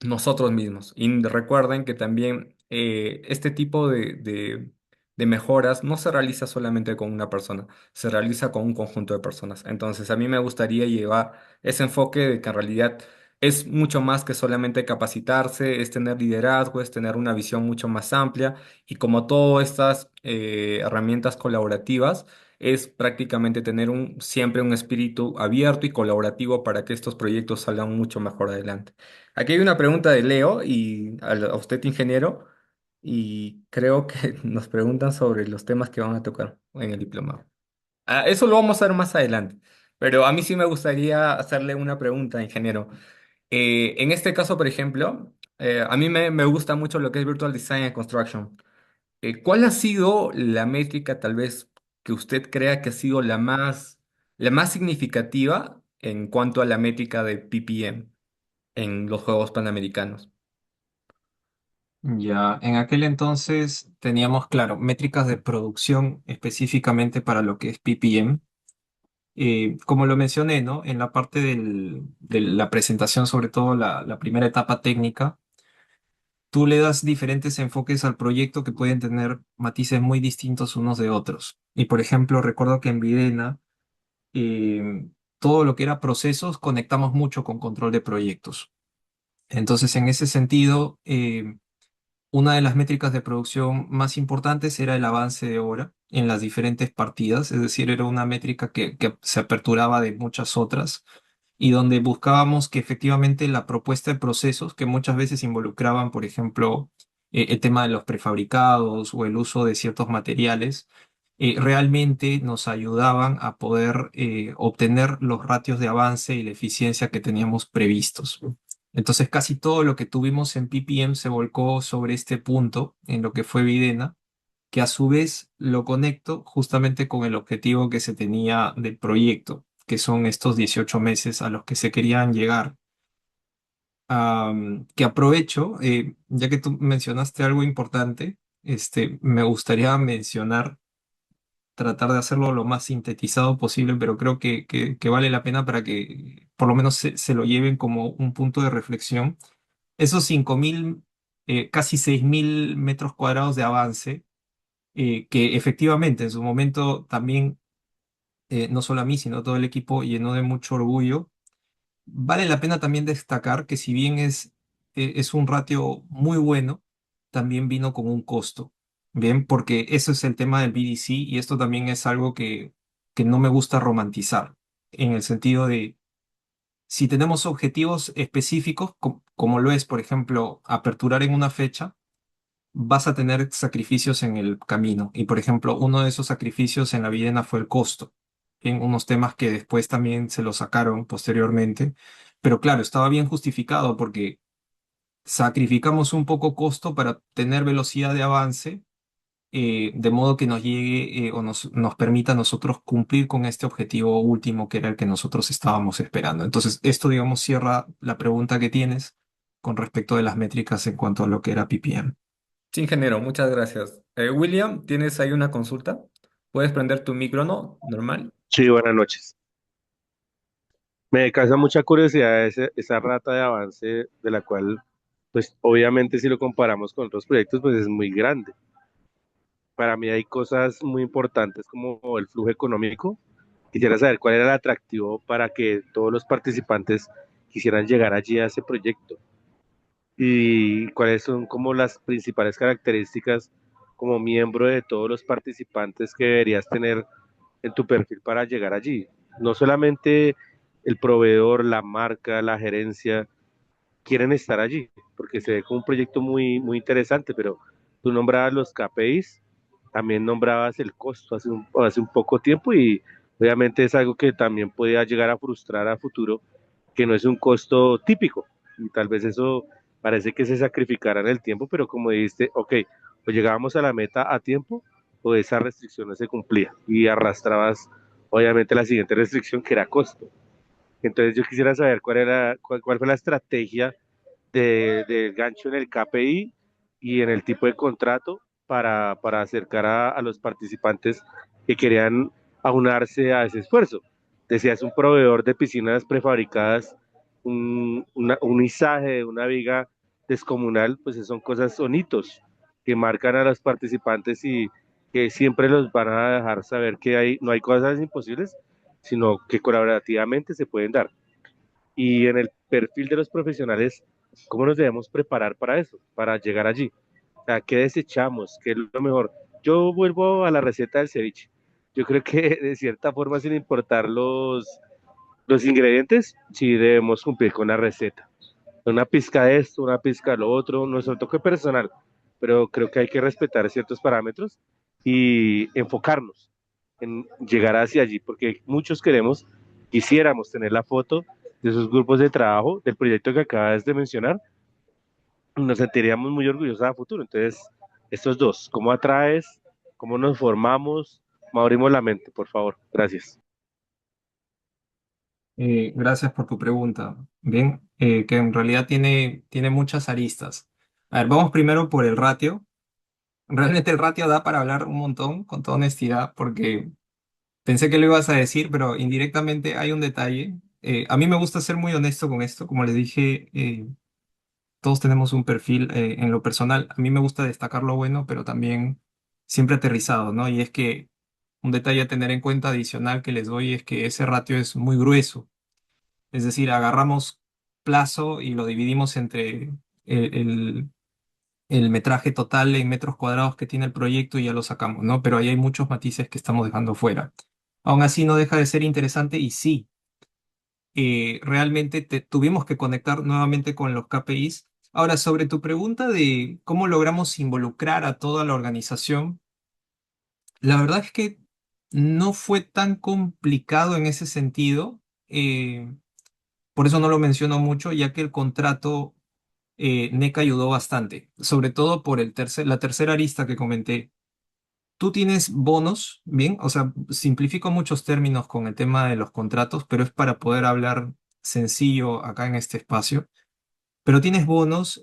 nosotros mismos. Y recuerden que también este tipo de mejoras no se realiza solamente con una persona, se realiza con un conjunto de personas. Entonces, a mí me gustaría llevar ese enfoque de que en realidad es mucho más que solamente capacitarse, es tener liderazgo, es tener una visión mucho más amplia y como todas estas herramientas colaborativas, es prácticamente tener siempre un espíritu abierto y colaborativo para que estos proyectos salgan mucho mejor adelante. Aquí hay una pregunta de Leo y a usted, ingeniero, y creo que nos preguntan sobre los temas que van a tocar en el diplomado. Eso lo vamos a ver más adelante, pero a mí sí me gustaría hacerle una pregunta, ingeniero. En este caso, por ejemplo, a mí me gusta mucho lo que es Virtual Design and Construction. ¿Cuál ha sido la métrica, tal vez, que usted crea que ha sido la más significativa en cuanto a la métrica de PPM en los Juegos Panamericanos? Ya, en aquel entonces teníamos, claro, métricas de producción específicamente para lo que es PPM. Como lo mencioné, ¿no? En la parte de la presentación, sobre todo la primera etapa técnica, tú le das diferentes enfoques al proyecto que pueden tener matices muy distintos unos de otros. Y por ejemplo, recuerdo que en Videna, todo lo que era procesos conectamos mucho con control de proyectos. Entonces, en ese sentido, una de las métricas de producción más importantes era el avance de hora en las diferentes partidas, es decir, era una métrica que se aperturaba de muchas otras y donde buscábamos que efectivamente la propuesta de procesos que muchas veces involucraban, por ejemplo, el tema de los prefabricados o el uso de ciertos materiales, realmente nos ayudaban a poder obtener los ratios de avance y la eficiencia que teníamos previstos. Entonces, casi todo lo que tuvimos en PPM se volcó sobre este punto, en lo que fue Videna, que a su vez lo conecto justamente con el objetivo que se tenía del proyecto, que son estos 18 meses a los que se querían llegar. Que aprovecho, ya que tú mencionaste algo importante, me gustaría mencionar, tratar de hacerlo lo más sintetizado posible, pero creo que vale la pena para que por lo menos se lo lleven como un punto de reflexión. Esos 5.000, casi 6.000 metros cuadrados de avance, que efectivamente en su momento también, no solo a mí, sino a todo el equipo llenó de mucho orgullo. Vale la pena también destacar que si bien es un ratio muy bueno, también vino con un costo. Bien, porque eso es el tema del BDC y esto también es algo que no me gusta romantizar, en el sentido de si tenemos objetivos específicos, como lo es, por ejemplo, aperturar en una fecha, vas a tener sacrificios en el camino. Y por ejemplo, uno de esos sacrificios en la Videna fue el costo, en unos temas que después también se lo sacaron posteriormente. Pero claro, estaba bien justificado porque sacrificamos un poco costo para tener velocidad de avance, de modo que nos llegue, o nos permita a nosotros cumplir con este objetivo último que era el que nosotros estábamos esperando. Entonces, esto, digamos, cierra la pregunta que tienes con respecto de las métricas en cuanto a lo que era PPM. Sí, ingeniero, muchas gracias. William, ¿tienes ahí una consulta? ¿Puedes prender tu micro, no? Normal. Sí, buenas noches. Me causa mucha curiosidad esa rata de avance de la cual, pues obviamente si lo comparamos con otros proyectos, pues es muy grande. Para mí hay cosas muy importantes como el flujo económico. Quisiera saber cuál era el atractivo para que todos los participantes quisieran llegar allí a ese proyecto y cuáles son como las principales características como miembro de todos los participantes que deberías tener en tu perfil para llegar allí. No solamente el proveedor, la marca, la gerencia quieren estar allí, porque se ve como un proyecto muy, muy interesante, pero tú nombrabas los KPIs, también nombrabas el costo hace un poco tiempo y obviamente es algo que también podía llegar a frustrar a futuro, que no es un costo típico y tal vez eso parece que se sacrificará en el tiempo, pero como dijiste, ok, o llegábamos a la meta a tiempo o esa restricción no se cumplía y arrastrabas obviamente la siguiente restricción que era costo. Entonces yo quisiera saber cuál fue la estrategia del gancho en el KPI y en el tipo de contrato para acercar a los participantes que querían aunarse a ese esfuerzo. Decías un proveedor de piscinas prefabricadas, un izaje, una viga descomunal, pues son cosas, son hitos que marcan a los participantes y que siempre los van a dejar saber que no hay cosas imposibles, sino que colaborativamente se pueden dar. Y en el perfil de los profesionales, ¿cómo nos debemos preparar para eso, para llegar allí? O sea, ¿qué desechamos? ¿Qué es lo mejor? Yo vuelvo a la receta del ceviche. Yo creo que de cierta forma, sin importar los ingredientes, sí debemos cumplir con la receta. Una pizca de esto, una pizca de lo otro, nuestro toque personal, pero creo que hay que respetar ciertos parámetros y enfocarnos en llegar hacia allí, porque muchos quisiéramos tener la foto de esos grupos de trabajo, del proyecto que acabas de mencionar, nos sentiríamos muy orgullosos a futuro. Entonces, estos dos, ¿cómo atraes? ¿Cómo nos formamos? ¿Cómo abrimos la mente, por favor? Gracias. Gracias por tu pregunta. Bien, que en realidad tiene muchas aristas. A ver, vamos primero por el ratio. Realmente el ratio da para hablar un montón, con toda honestidad, porque pensé que lo ibas a decir, pero indirectamente hay un detalle. A mí me gusta ser muy honesto con esto. Como les dije, todos tenemos un perfil, en lo personal. A mí me gusta destacar lo bueno, pero también siempre aterrizado, ¿no? Y es que un detalle a tener en cuenta adicional que les doy es que ese ratio es muy grueso. Es decir, agarramos plazo y lo dividimos entre el, el- el metraje total en metros cuadrados que tiene el proyecto y ya lo sacamos, ¿no? Pero ahí hay muchos matices que estamos dejando fuera. Aún así, no deja de ser interesante y sí, realmente tuvimos que conectar nuevamente con los KPIs. Ahora, sobre tu pregunta de cómo logramos involucrar a toda la organización, la verdad es que no fue tan complicado en ese sentido. Por eso no lo menciono mucho, ya que el contrato, NECA ayudó bastante, sobre todo por la tercera arista que comenté. tú tienes bonos, bien, o sea, simplifico muchos términos con el tema de los contratos, pero es para poder hablar sencillo acá en este espacio. Pero tienes bonos,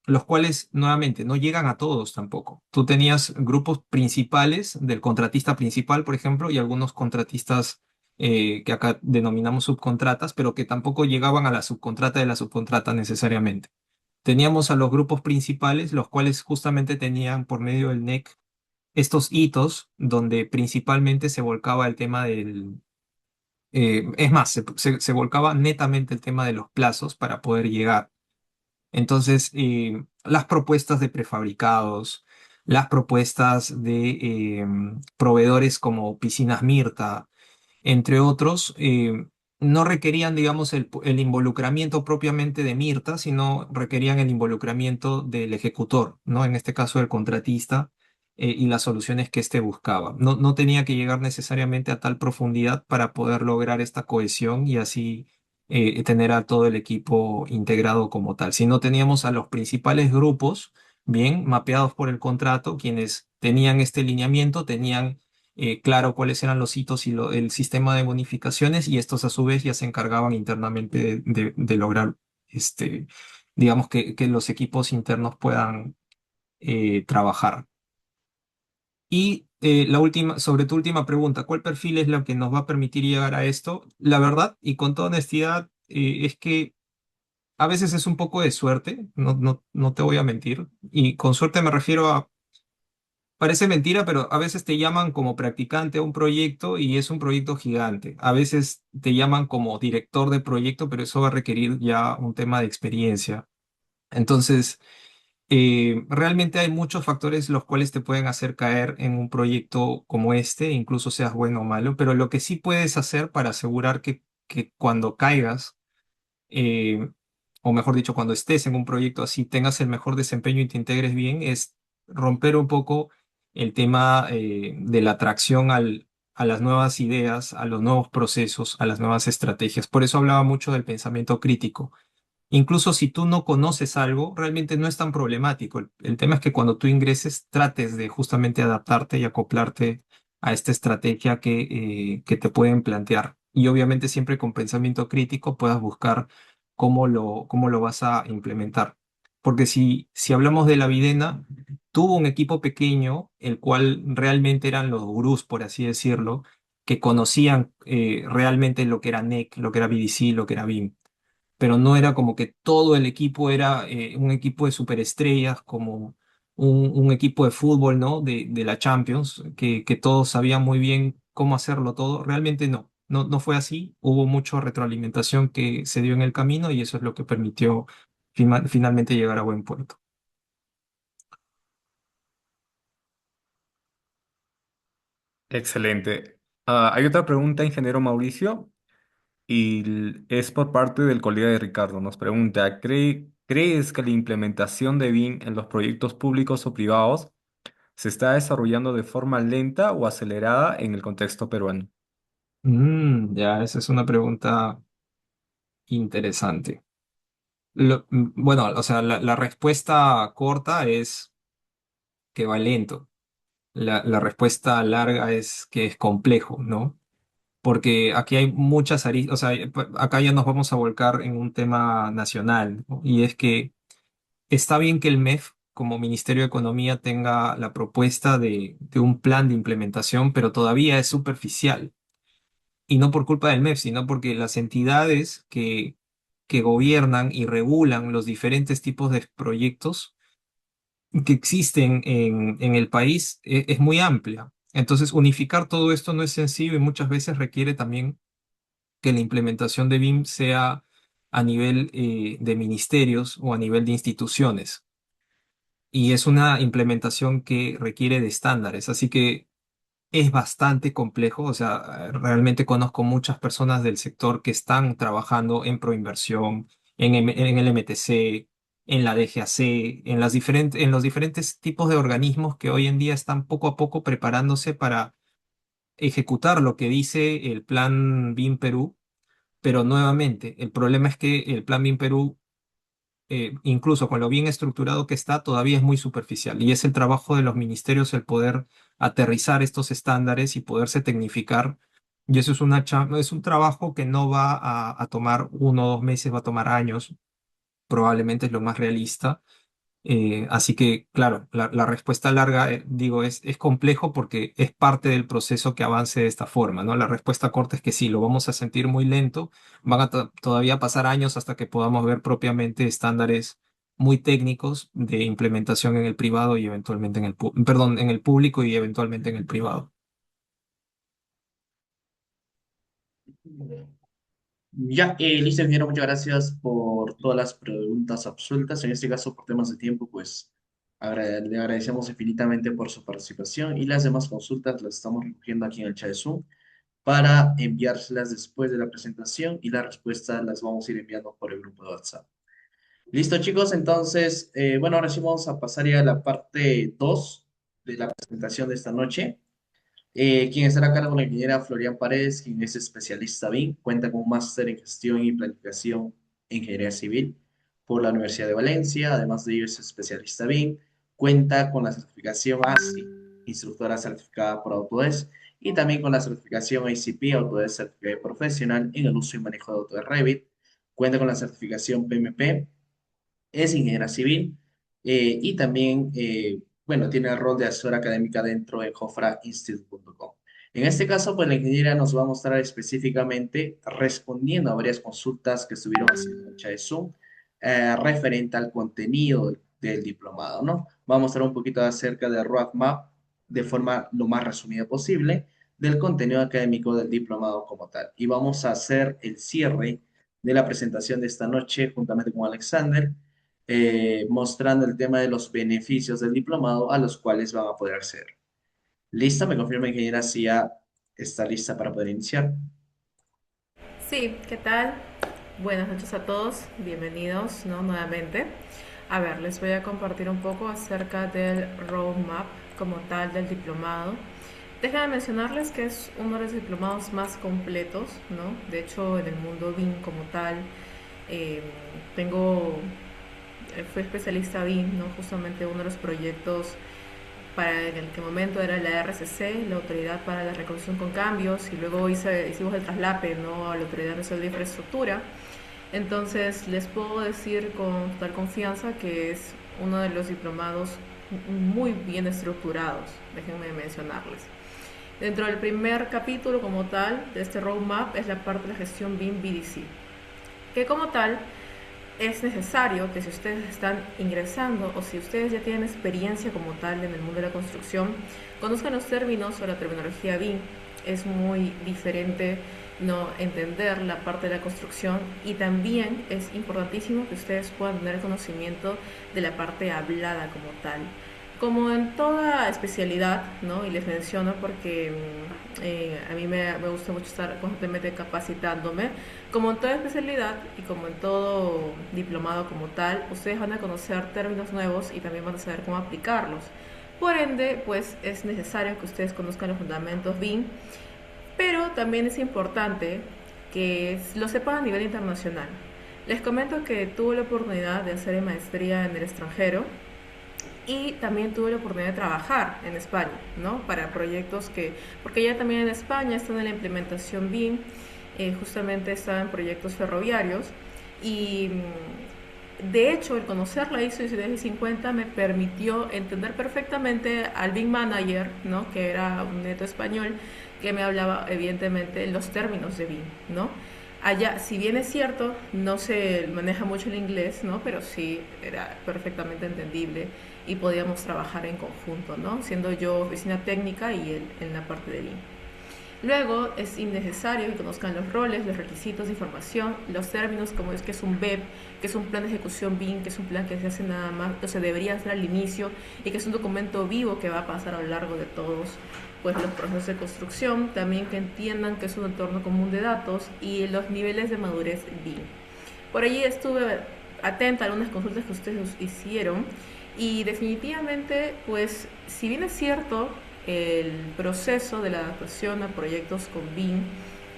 los cuales nuevamente no llegan a todos tampoco. Tú tenías grupos principales del contratista principal, por ejemplo, y algunos contratistas que acá denominamos subcontratas, pero que tampoco llegaban a la subcontrata de la subcontrata necesariamente. Teníamos a los grupos principales, los cuales justamente tenían por medio del NEC estos hitos donde principalmente se volcaba el tema del... es más, se volcaba netamente el tema de los plazos para poder llegar. Entonces, las propuestas de prefabricados, las propuestas de proveedores como Piscinas Mirta, entre otros, no requerían, digamos, el involucramiento propiamente de Mirta, sino requerían el involucramiento del ejecutor, ¿no? En este caso, del contratista, y las soluciones que éste buscaba. No tenía que llegar necesariamente a tal profundidad para poder lograr esta cohesión y así tener a todo el equipo integrado como tal. Si no teníamos a los principales grupos bien mapeados por el contrato, quienes tenían este lineamiento, tenían claro cuáles eran los hitos y el sistema de bonificaciones, y estos a su vez ya se encargaban internamente de lograr, este, digamos, que los equipos internos puedan trabajar. Y la última, sobre tu última pregunta, ¿cuál perfil es lo que nos va a permitir llegar a esto? La verdad, y con toda honestidad, es que a veces es un poco de suerte, no te voy a mentir, y con suerte me refiero a... Parece mentira, pero a veces te llaman como practicante a un proyecto y es un proyecto gigante. A veces te llaman como director de proyecto, pero eso va a requerir ya un tema de experiencia. Entonces, realmente hay muchos factores los cuales te pueden hacer caer en un proyecto como este, incluso seas bueno o malo, pero lo que sí puedes hacer para asegurar que cuando caigas, eh, o mejor dicho, cuando estés en un proyecto así, tengas el mejor desempeño y te integres bien, es romper un poco el tema de la atracción a las nuevas ideas, a los nuevos procesos, a las nuevas estrategias. Por eso hablaba mucho del pensamiento crítico. Incluso si tú no conoces algo, realmente no es tan problemático. El tema es que cuando tú ingreses, trates de justamente adaptarte y acoplarte a esta estrategia que te pueden plantear. Y obviamente siempre con pensamiento crítico puedas buscar cómo lo vas a implementar. Porque si hablamos de la Videna, tuvo un equipo pequeño, el cual realmente eran los gurús, por así decirlo, que conocían realmente lo que era NEC, lo que era BDC, lo que era BIM, pero no era como que todo el equipo era un equipo de superestrellas, como un equipo de fútbol, ¿no? De la Champions, que todos sabían muy bien cómo hacerlo todo. Realmente no fue así. Hubo mucha retroalimentación que se dio en el camino y eso es lo que permitió finalmente llegar a buen puerto. Excelente. Hay otra pregunta, ingeniero Mauricio, y es por parte del colega de Ricardo. Nos pregunta, ¿crees que la implementación de BIM en los proyectos públicos o privados se está desarrollando de forma lenta o acelerada en el contexto peruano? Ya, esa es una pregunta interesante. Bueno, o sea, la respuesta corta es que va lento. La respuesta larga es que es complejo, ¿no? Porque aquí hay muchas aristas, o sea, acá ya nos vamos a volcar en un tema nacional, ¿no? Y es que está bien que el MEF como Ministerio de Economía tenga la propuesta de un plan de implementación, pero todavía es superficial. Y no por culpa del MEF, sino porque las entidades que gobiernan y regulan los diferentes tipos de proyectos que existen en el país es muy amplia. Entonces, unificar todo esto no es sencillo y muchas veces requiere también que la implementación de BIM sea a nivel de ministerios o a nivel de instituciones. Y es una implementación que requiere de estándares, así que es bastante complejo. O sea, realmente conozco muchas personas del sector que están trabajando en proinversión, en el MTC, en la DGAC, en los diferentes tipos de organismos que hoy en día están poco a poco preparándose para ejecutar lo que dice el Plan BIM Perú. Pero nuevamente, el problema es que el Plan BIM Perú, incluso con lo bien estructurado que está, todavía es muy superficial. Y es el trabajo de los ministerios el poder aterrizar estos estándares y poderse tecnificar. Y eso es un trabajo que no va a tomar 1 o 2 meses, va a tomar años, probablemente es lo más realista. Así que, claro, la respuesta larga, digo, es complejo porque es parte del proceso que avance de esta forma, ¿no? La respuesta corta es que sí, lo vamos a sentir muy lento, van a todavía pasar años hasta que podamos ver propiamente estándares muy técnicos de implementación en el privado y eventualmente perdón, en el público y eventualmente en el privado. Ya, listo, ingeniero, muchas gracias por todas las preguntas absueltas. En este caso, por temas de tiempo, pues le agradecemos infinitamente por su participación y las demás consultas las estamos recogiendo aquí en el chat de Zoom para enviárselas después de la presentación y las respuestas las vamos a ir enviando por el grupo de WhatsApp. Listo, chicos, entonces, bueno, ahora sí vamos a pasar ya a la parte 2 de la presentación de esta noche. Quien estará a cargo de la ingeniera Florian Paredes, quien es especialista BIM, cuenta con un máster en gestión y planificación en ingeniería civil por la Universidad de Valencia. Además de ello, es especialista BIM, cuenta con la certificación ASI, instructora certificada por Autodesk, y también con la certificación ACP, Autodesk Certificado Profesional en el uso y manejo de Autodesk Revit. Cuenta con la certificación PMP, es ingeniera civil y también, bueno, tiene el rol de asesora académica dentro de jofrainstitute.com. En este caso, pues la ingeniera nos va a mostrar específicamente respondiendo a varias consultas que estuvieron haciendo en el chat de Zoom referente al contenido del diplomado, ¿no? Va a mostrar un poquito acerca del roadmap de forma lo más resumida posible del contenido académico del diplomado como tal. Y vamos a hacer el cierre de la presentación de esta noche juntamente con Alexander mostrando el tema de los beneficios del diplomado a los cuales van a poder acceder. ¿Lista? Me confirma, ingeniera, si ya está lista para poder iniciar. Sí, ¿qué tal? Buenas noches a todos, bienvenidos, ¿no? Nuevamente. A ver, les voy a compartir un poco acerca del roadmap como tal del diplomado. Déjenme mencionarles que es uno de los diplomados más completos, ¿no? De hecho, en el mundo BIM como tal, eh, tengo, fui especialista BIM, ¿no? Justamente uno de los proyectos para en el que momento era la RCC, la Autoridad para la Reconstrucción con Cambios, y luego hicimos el traslape, ¿no?, a la Autoridad Nacional de Infraestructura. Entonces les puedo decir con total confianza que es uno de los diplomados muy bien estructurados, déjenme mencionarles. Dentro del primer capítulo como tal de este roadmap es la parte de la gestión BIM BDC, que como tal es necesario que si ustedes están ingresando o si ustedes ya tienen experiencia como tal en el mundo de la construcción, conozcan los términos o la terminología BIM. Es muy diferente no entender la parte de la construcción y también es importantísimo que ustedes puedan tener conocimiento de la parte hablada como tal. Como en toda especialidad, ¿no? Y les menciono porque a mí me gusta mucho estar constantemente capacitándome. Como en toda especialidad y como en todo diplomado como tal, ustedes van a conocer términos nuevos y también van a saber cómo aplicarlos. Por ende, pues es necesario que ustedes conozcan los fundamentos BIM, pero también es importante que lo sepan a nivel internacional. Les comento que tuve la oportunidad de hacer maestría en el extranjero y también tuve la oportunidad de trabajar en España, ¿no? Para proyectos porque ya también en España están en la implementación BIM, justamente estaba en proyectos ferroviarios y de hecho el conocer la ISO 17050 me permitió entender perfectamente al BIM Manager, ¿no? Que era un neto español que me hablaba evidentemente los términos de BIM, ¿no? Allá, si bien es cierto, no se maneja mucho el inglés, ¿no? Pero sí era perfectamente entendible y podíamos trabajar en conjunto, ¿no? Siendo yo oficina técnica y él en la parte de BIM. Luego es innecesario que conozcan los roles, los requisitos de información, los términos como es que es un BEP, que es un plan de ejecución BIM, que es un plan que se hace nada más, o se debería hacer al inicio y que es un documento vivo que va a pasar a lo largo de todos pues los procesos de construcción, también que entiendan que es un entorno común de datos y los niveles de madurez BIM. Por allí estuve atenta a algunas consultas que ustedes hicieron y definitivamente, pues, si bien es cierto, el proceso de la adaptación a proyectos con BIM,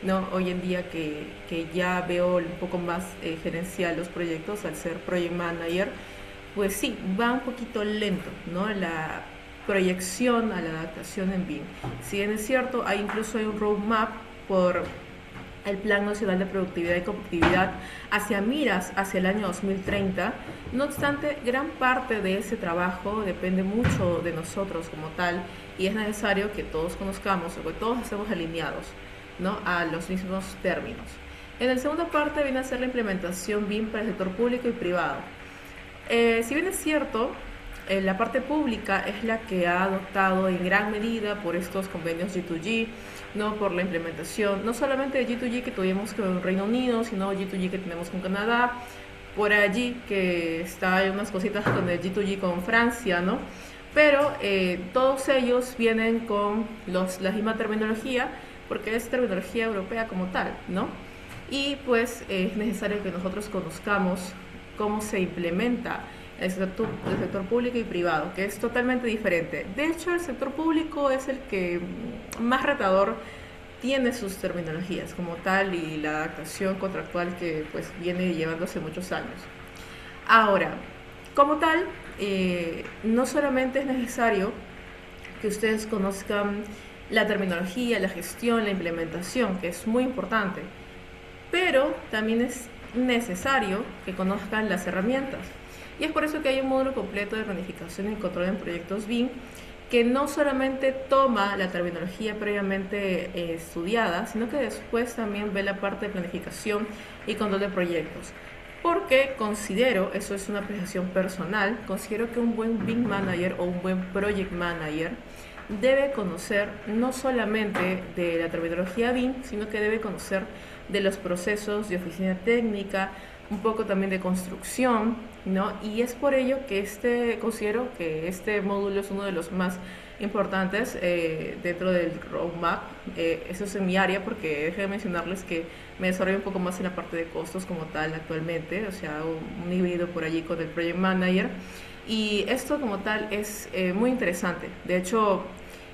¿no? Hoy en día que ya veo un poco más gerencial los proyectos al ser Project Manager, pues sí, va un poquito lento, ¿no? proyección a la adaptación en BIM. Si bien es cierto, incluso hay un roadmap por el Plan Nacional de Productividad y Competitividad hacia miras hacia el año 2030. No obstante, gran parte de ese trabajo depende mucho de nosotros como tal y es necesario que todos conozcamos o que todos estemos alineados, ¿no?, a los mismos términos. En la segunda parte viene a ser la implementación BIM para el sector público y privado. Si bien es cierto, la parte pública es la que ha adoptado en gran medida por estos convenios G2G, no por la implementación, no solamente de G2G que tuvimos con Reino Unido, sino G2G que tenemos con Canadá, por allí que está en unas cositas con el G2G con Francia, ¿no? Pero todos ellos vienen con la misma terminología, porque es terminología europea como tal, ¿no? Y pues es necesario que nosotros conozcamos cómo se implementa el sector público y privado, que es totalmente diferente. De hecho, el sector público es el que más retador tiene sus terminologías como tal y la adaptación contractual que pues viene llevándose muchos años. Ahora, como tal, no solamente es necesario que ustedes conozcan la terminología, la gestión, la implementación, que es muy importante, pero también es necesario que conozcan las herramientas. Y es por eso que hay un módulo completo de planificación y control en proyectos BIM que no solamente toma la terminología previamente estudiada, sino que después también ve la parte de planificación y control de proyectos. Porque considero, eso es una apreciación personal, considero que un buen BIM manager o un buen project manager debe conocer no solamente de la terminología BIM, sino que debe conocer de los procesos de oficina técnica, un poco también de construcción, ¿no? Y es por ello que considero que este módulo es uno de los más importantes dentro del roadmap. Eso es en mi área, porque dejé de mencionarles que me desarrollo un poco más en la parte de costos como tal actualmente, o sea, un híbrido por allí con el Project Manager. Y esto como tal es muy interesante. De hecho,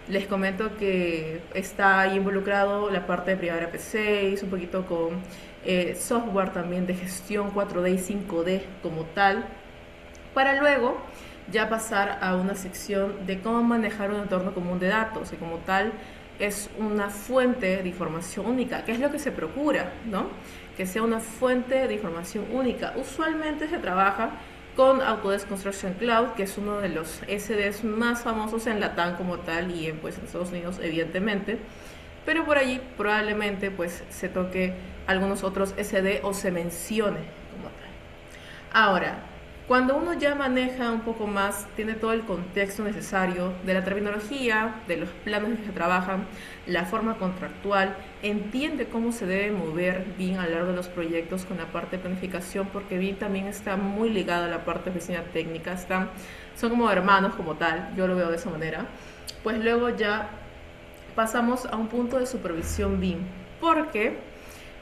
les comento que está ahí involucrado la parte de Primavera P6, un poquito con software también de gestión 4D y 5D como tal, para luego ya pasar a una sección de cómo manejar un entorno común de datos, y como tal es una fuente de información única, que es lo que se procura, ¿no? Que sea una fuente de información única. Usualmente se trabaja con Autodesk Construction Cloud, que es uno de los SDs más famosos en Latam como tal y en Estados Unidos evidentemente, pero por allí probablemente pues se toque algunos otros SD o se mencione como tal. Ahora, cuando uno ya maneja un poco más, tiene todo el contexto necesario de la terminología, de los planos en que se trabajan, la forma contractual, entiende cómo se debe mover BIM a lo largo de los proyectos con la parte de planificación, porque BIM también está muy ligado a la parte de oficina técnica, son como hermanos como tal, yo lo veo de esa manera. Pues luego ya pasamos a un punto de supervisión BIM, porque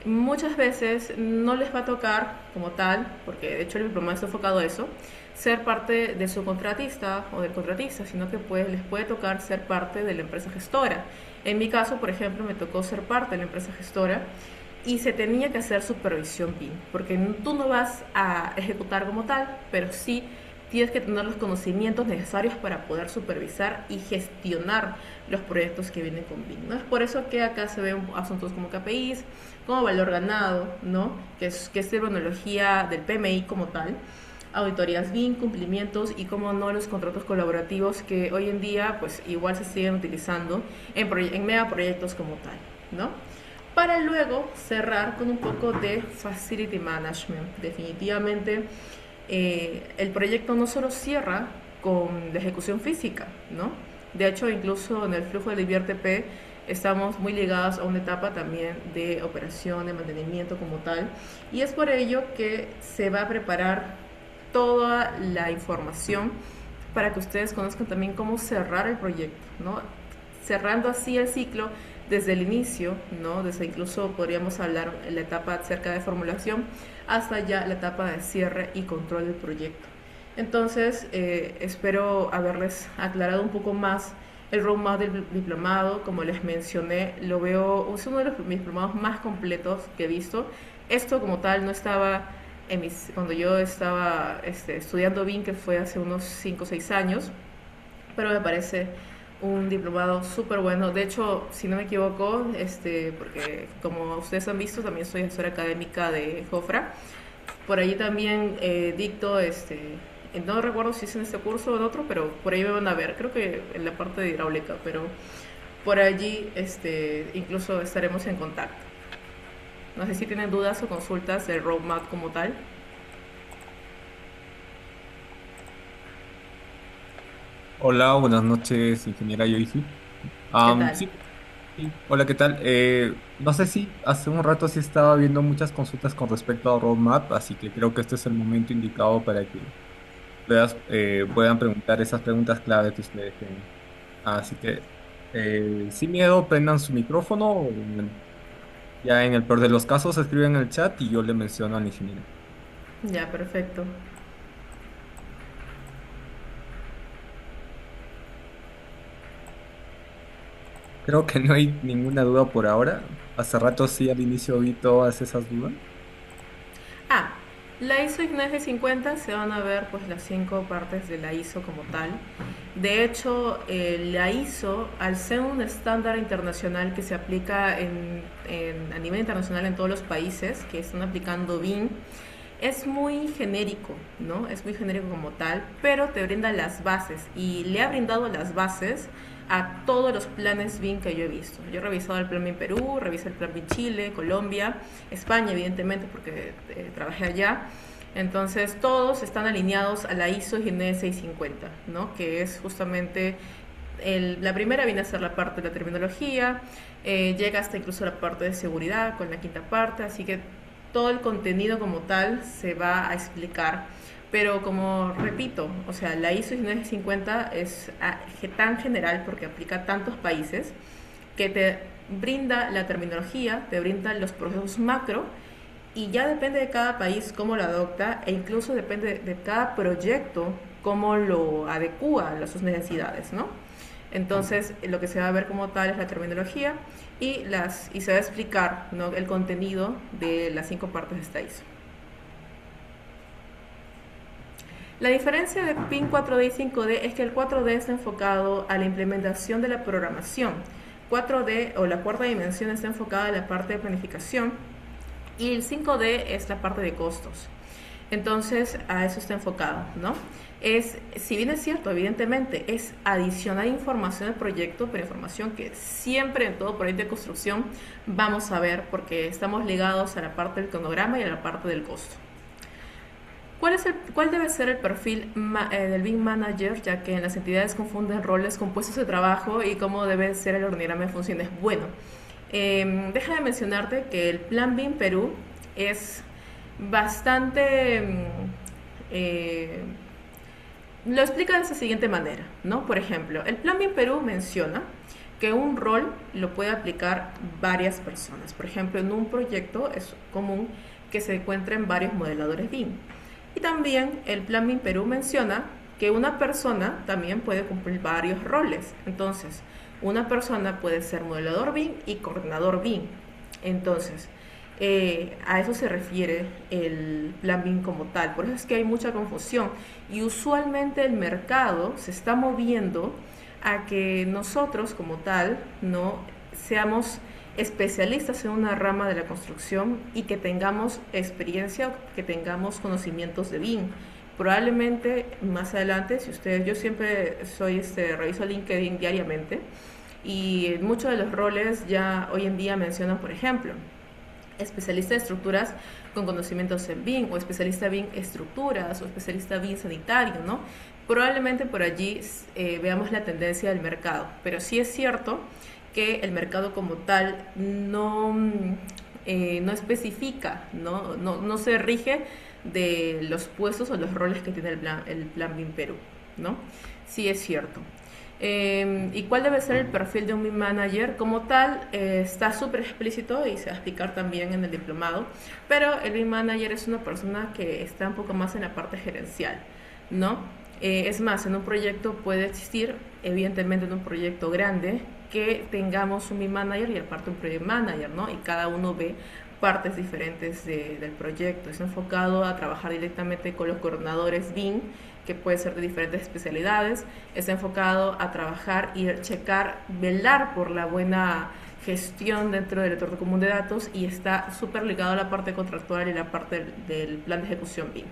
muchas veces no les va a tocar como tal, porque de hecho el diplomado está enfocado a eso, ser parte de su contratista o del contratista, sino que les puede tocar ser parte de la empresa gestora. En mi caso, por ejemplo, me tocó ser parte de la empresa gestora y se tenía que hacer supervisión BIM, porque tú no vas a ejecutar como tal, pero sí tienes que tener los conocimientos necesarios para poder supervisar y gestionar los proyectos que vienen con BIM, ¿no? Es por eso que acá se ven asuntos como KPIs, como valor ganado, ¿no? que es terminología del PMI como tal, auditorías BIM, cumplimientos y, como no, los contratos colaborativos que hoy en día pues igual se siguen utilizando en megaproyectos como tal, ¿no? Para luego cerrar con un poco de Facility Management. Definitivamente el proyecto no solo cierra con la ejecución física, ¿no? De hecho, incluso en el flujo del IBRTP estamos muy ligados a una etapa también de operación, de mantenimiento como tal, y es por ello que se va a preparar toda la información para que ustedes conozcan también cómo cerrar el proyecto, ¿no? Cerrando así el ciclo desde el inicio, ¿no? Desde incluso podríamos hablar en la etapa acerca de formulación hasta ya la etapa de cierre y control del proyecto. Entonces, espero haberles aclarado un poco más el roadmap del diplomado. Como les mencioné, lo veo, es uno de mis diplomados más completos que he visto. Esto como tal no estaba cuando yo estaba estudiando BIM, que fue hace unos 5 o 6 años, pero me parece un diplomado súper bueno. De hecho, si no me equivoco, porque como ustedes han visto, también soy asesora académica de JOFRA. Por allí también dicto, no recuerdo si es en este curso o en otro, pero por ahí me van a ver, creo que en la parte de hidráulica, pero por allí incluso estaremos en contacto. No sé si tienen dudas o consultas del roadmap como tal. Hola, buenas noches, ingeniera Yoisi. ¿Qué tal? Sí, sí. Hola, ¿qué tal? No sé si hace un rato sí estaba viendo muchas consultas con respecto a roadmap, así que creo que este es el momento indicado para que puedan preguntar esas preguntas clave que ustedes tienen. Así que, sin miedo, prendan su micrófono o ya en el peor de los casos escriben en el chat y yo le menciono al ingeniero. Ya, perfecto. Creo que no hay ninguna duda por ahora. Hace rato sí al inicio vi todas esas dudas. Ah, la ISO 19650 se van a ver pues las 5 partes de la ISO como tal. De hecho, la ISO, al ser un estándar internacional que se aplica a nivel internacional en todos los países que están aplicando BIM, es muy genérico, ¿no? Es muy genérico como tal, pero te brinda las bases y le ha brindado las bases a todos los planes BIM que yo he visto. Yo he revisado el plan BIM Perú, revisé el plan BIM Chile, Colombia, España, evidentemente, porque trabajé allá. Entonces, todos están alineados a la ISO 19650, ¿no? Que es justamente la primera viene a ser la parte de la terminología, llega hasta incluso la parte de seguridad con la 5ª parte, así que todo el contenido como tal se va a explicar. Pero como repito, o sea, la ISO 1950 es tan general porque aplica a tantos países que te brinda la terminología, te brinda los procesos macro y ya depende de cada país cómo lo adopta e incluso depende de cada proyecto cómo lo adecúa a sus necesidades, ¿no? Entonces, lo que se va a ver como tal es la terminología y se va a explicar, ¿no?, el contenido de las 5 partes de esta ISO. La diferencia de PIN 4D y 5D es que el 4D está enfocado a la implementación de la programación. 4D o la 4ª dimensión está enfocada a la parte de planificación y el 5D es la parte de costos. Entonces, a eso está enfocado, ¿no? Si bien es cierto, evidentemente, es adicionar información al proyecto, pero información que siempre en todo proyecto de construcción vamos a ver porque estamos ligados a la parte del cronograma y a la parte del costo. ¿Cuál debe ser el perfil del BIM Manager, ya que en las entidades confunden roles con puestos de trabajo y cómo debe ser el organigrama de funciones? Bueno, déjame mencionarte que el Plan BIM Perú es bastante... lo explica de esa siguiente manera, ¿no? Por ejemplo, el Plan BIM Perú menciona que un rol lo puede aplicar varias personas. Por ejemplo, en un proyecto es común que se encuentren varios modeladores BIM. Y también el Plan BIM Perú menciona que una persona también puede cumplir varios roles. Entonces, una persona puede ser modelador BIM y coordinador BIM. Entonces, a eso se refiere el Plan BIM como tal. Por eso es que hay mucha confusión. Y usualmente el mercado se está moviendo a que nosotros como tal no seamos especialistas en una rama de la construcción y que tengamos experiencia, que tengamos conocimientos de BIM. Probablemente más adelante, si ustedes, yo siempre reviso LinkedIn diariamente y muchos de los roles ya hoy en día mencionan, por ejemplo, especialista de estructuras con conocimientos en BIM o especialista BIM estructuras o especialista BIM sanitario, ¿no? Probablemente por allí veamos la tendencia del mercado, pero sí es cierto que el mercado como tal no especifica, no se rige de los puestos o los roles que tiene el plan BIM Perú, ¿no? Sí es cierto. ¿Y cuál debe ser el perfil de un BIM Manager? Como tal, está súper explícito y se va a explicar también en el diplomado, pero el BIM Manager es una persona que está un poco más en la parte gerencial, ¿no? Es más, en un proyecto puede existir, evidentemente en un proyecto grande, que tengamos un BIM Manager y aparte un Project Manager, ¿no? Y cada uno ve partes diferentes del proyecto. Es enfocado a trabajar directamente con los coordinadores BIM, que puede ser de diferentes especialidades. Está enfocado a trabajar y checar, velar por la buena gestión dentro del entorno común de datos, y está súper ligado a la parte contractual y la parte del plan de ejecución BIM.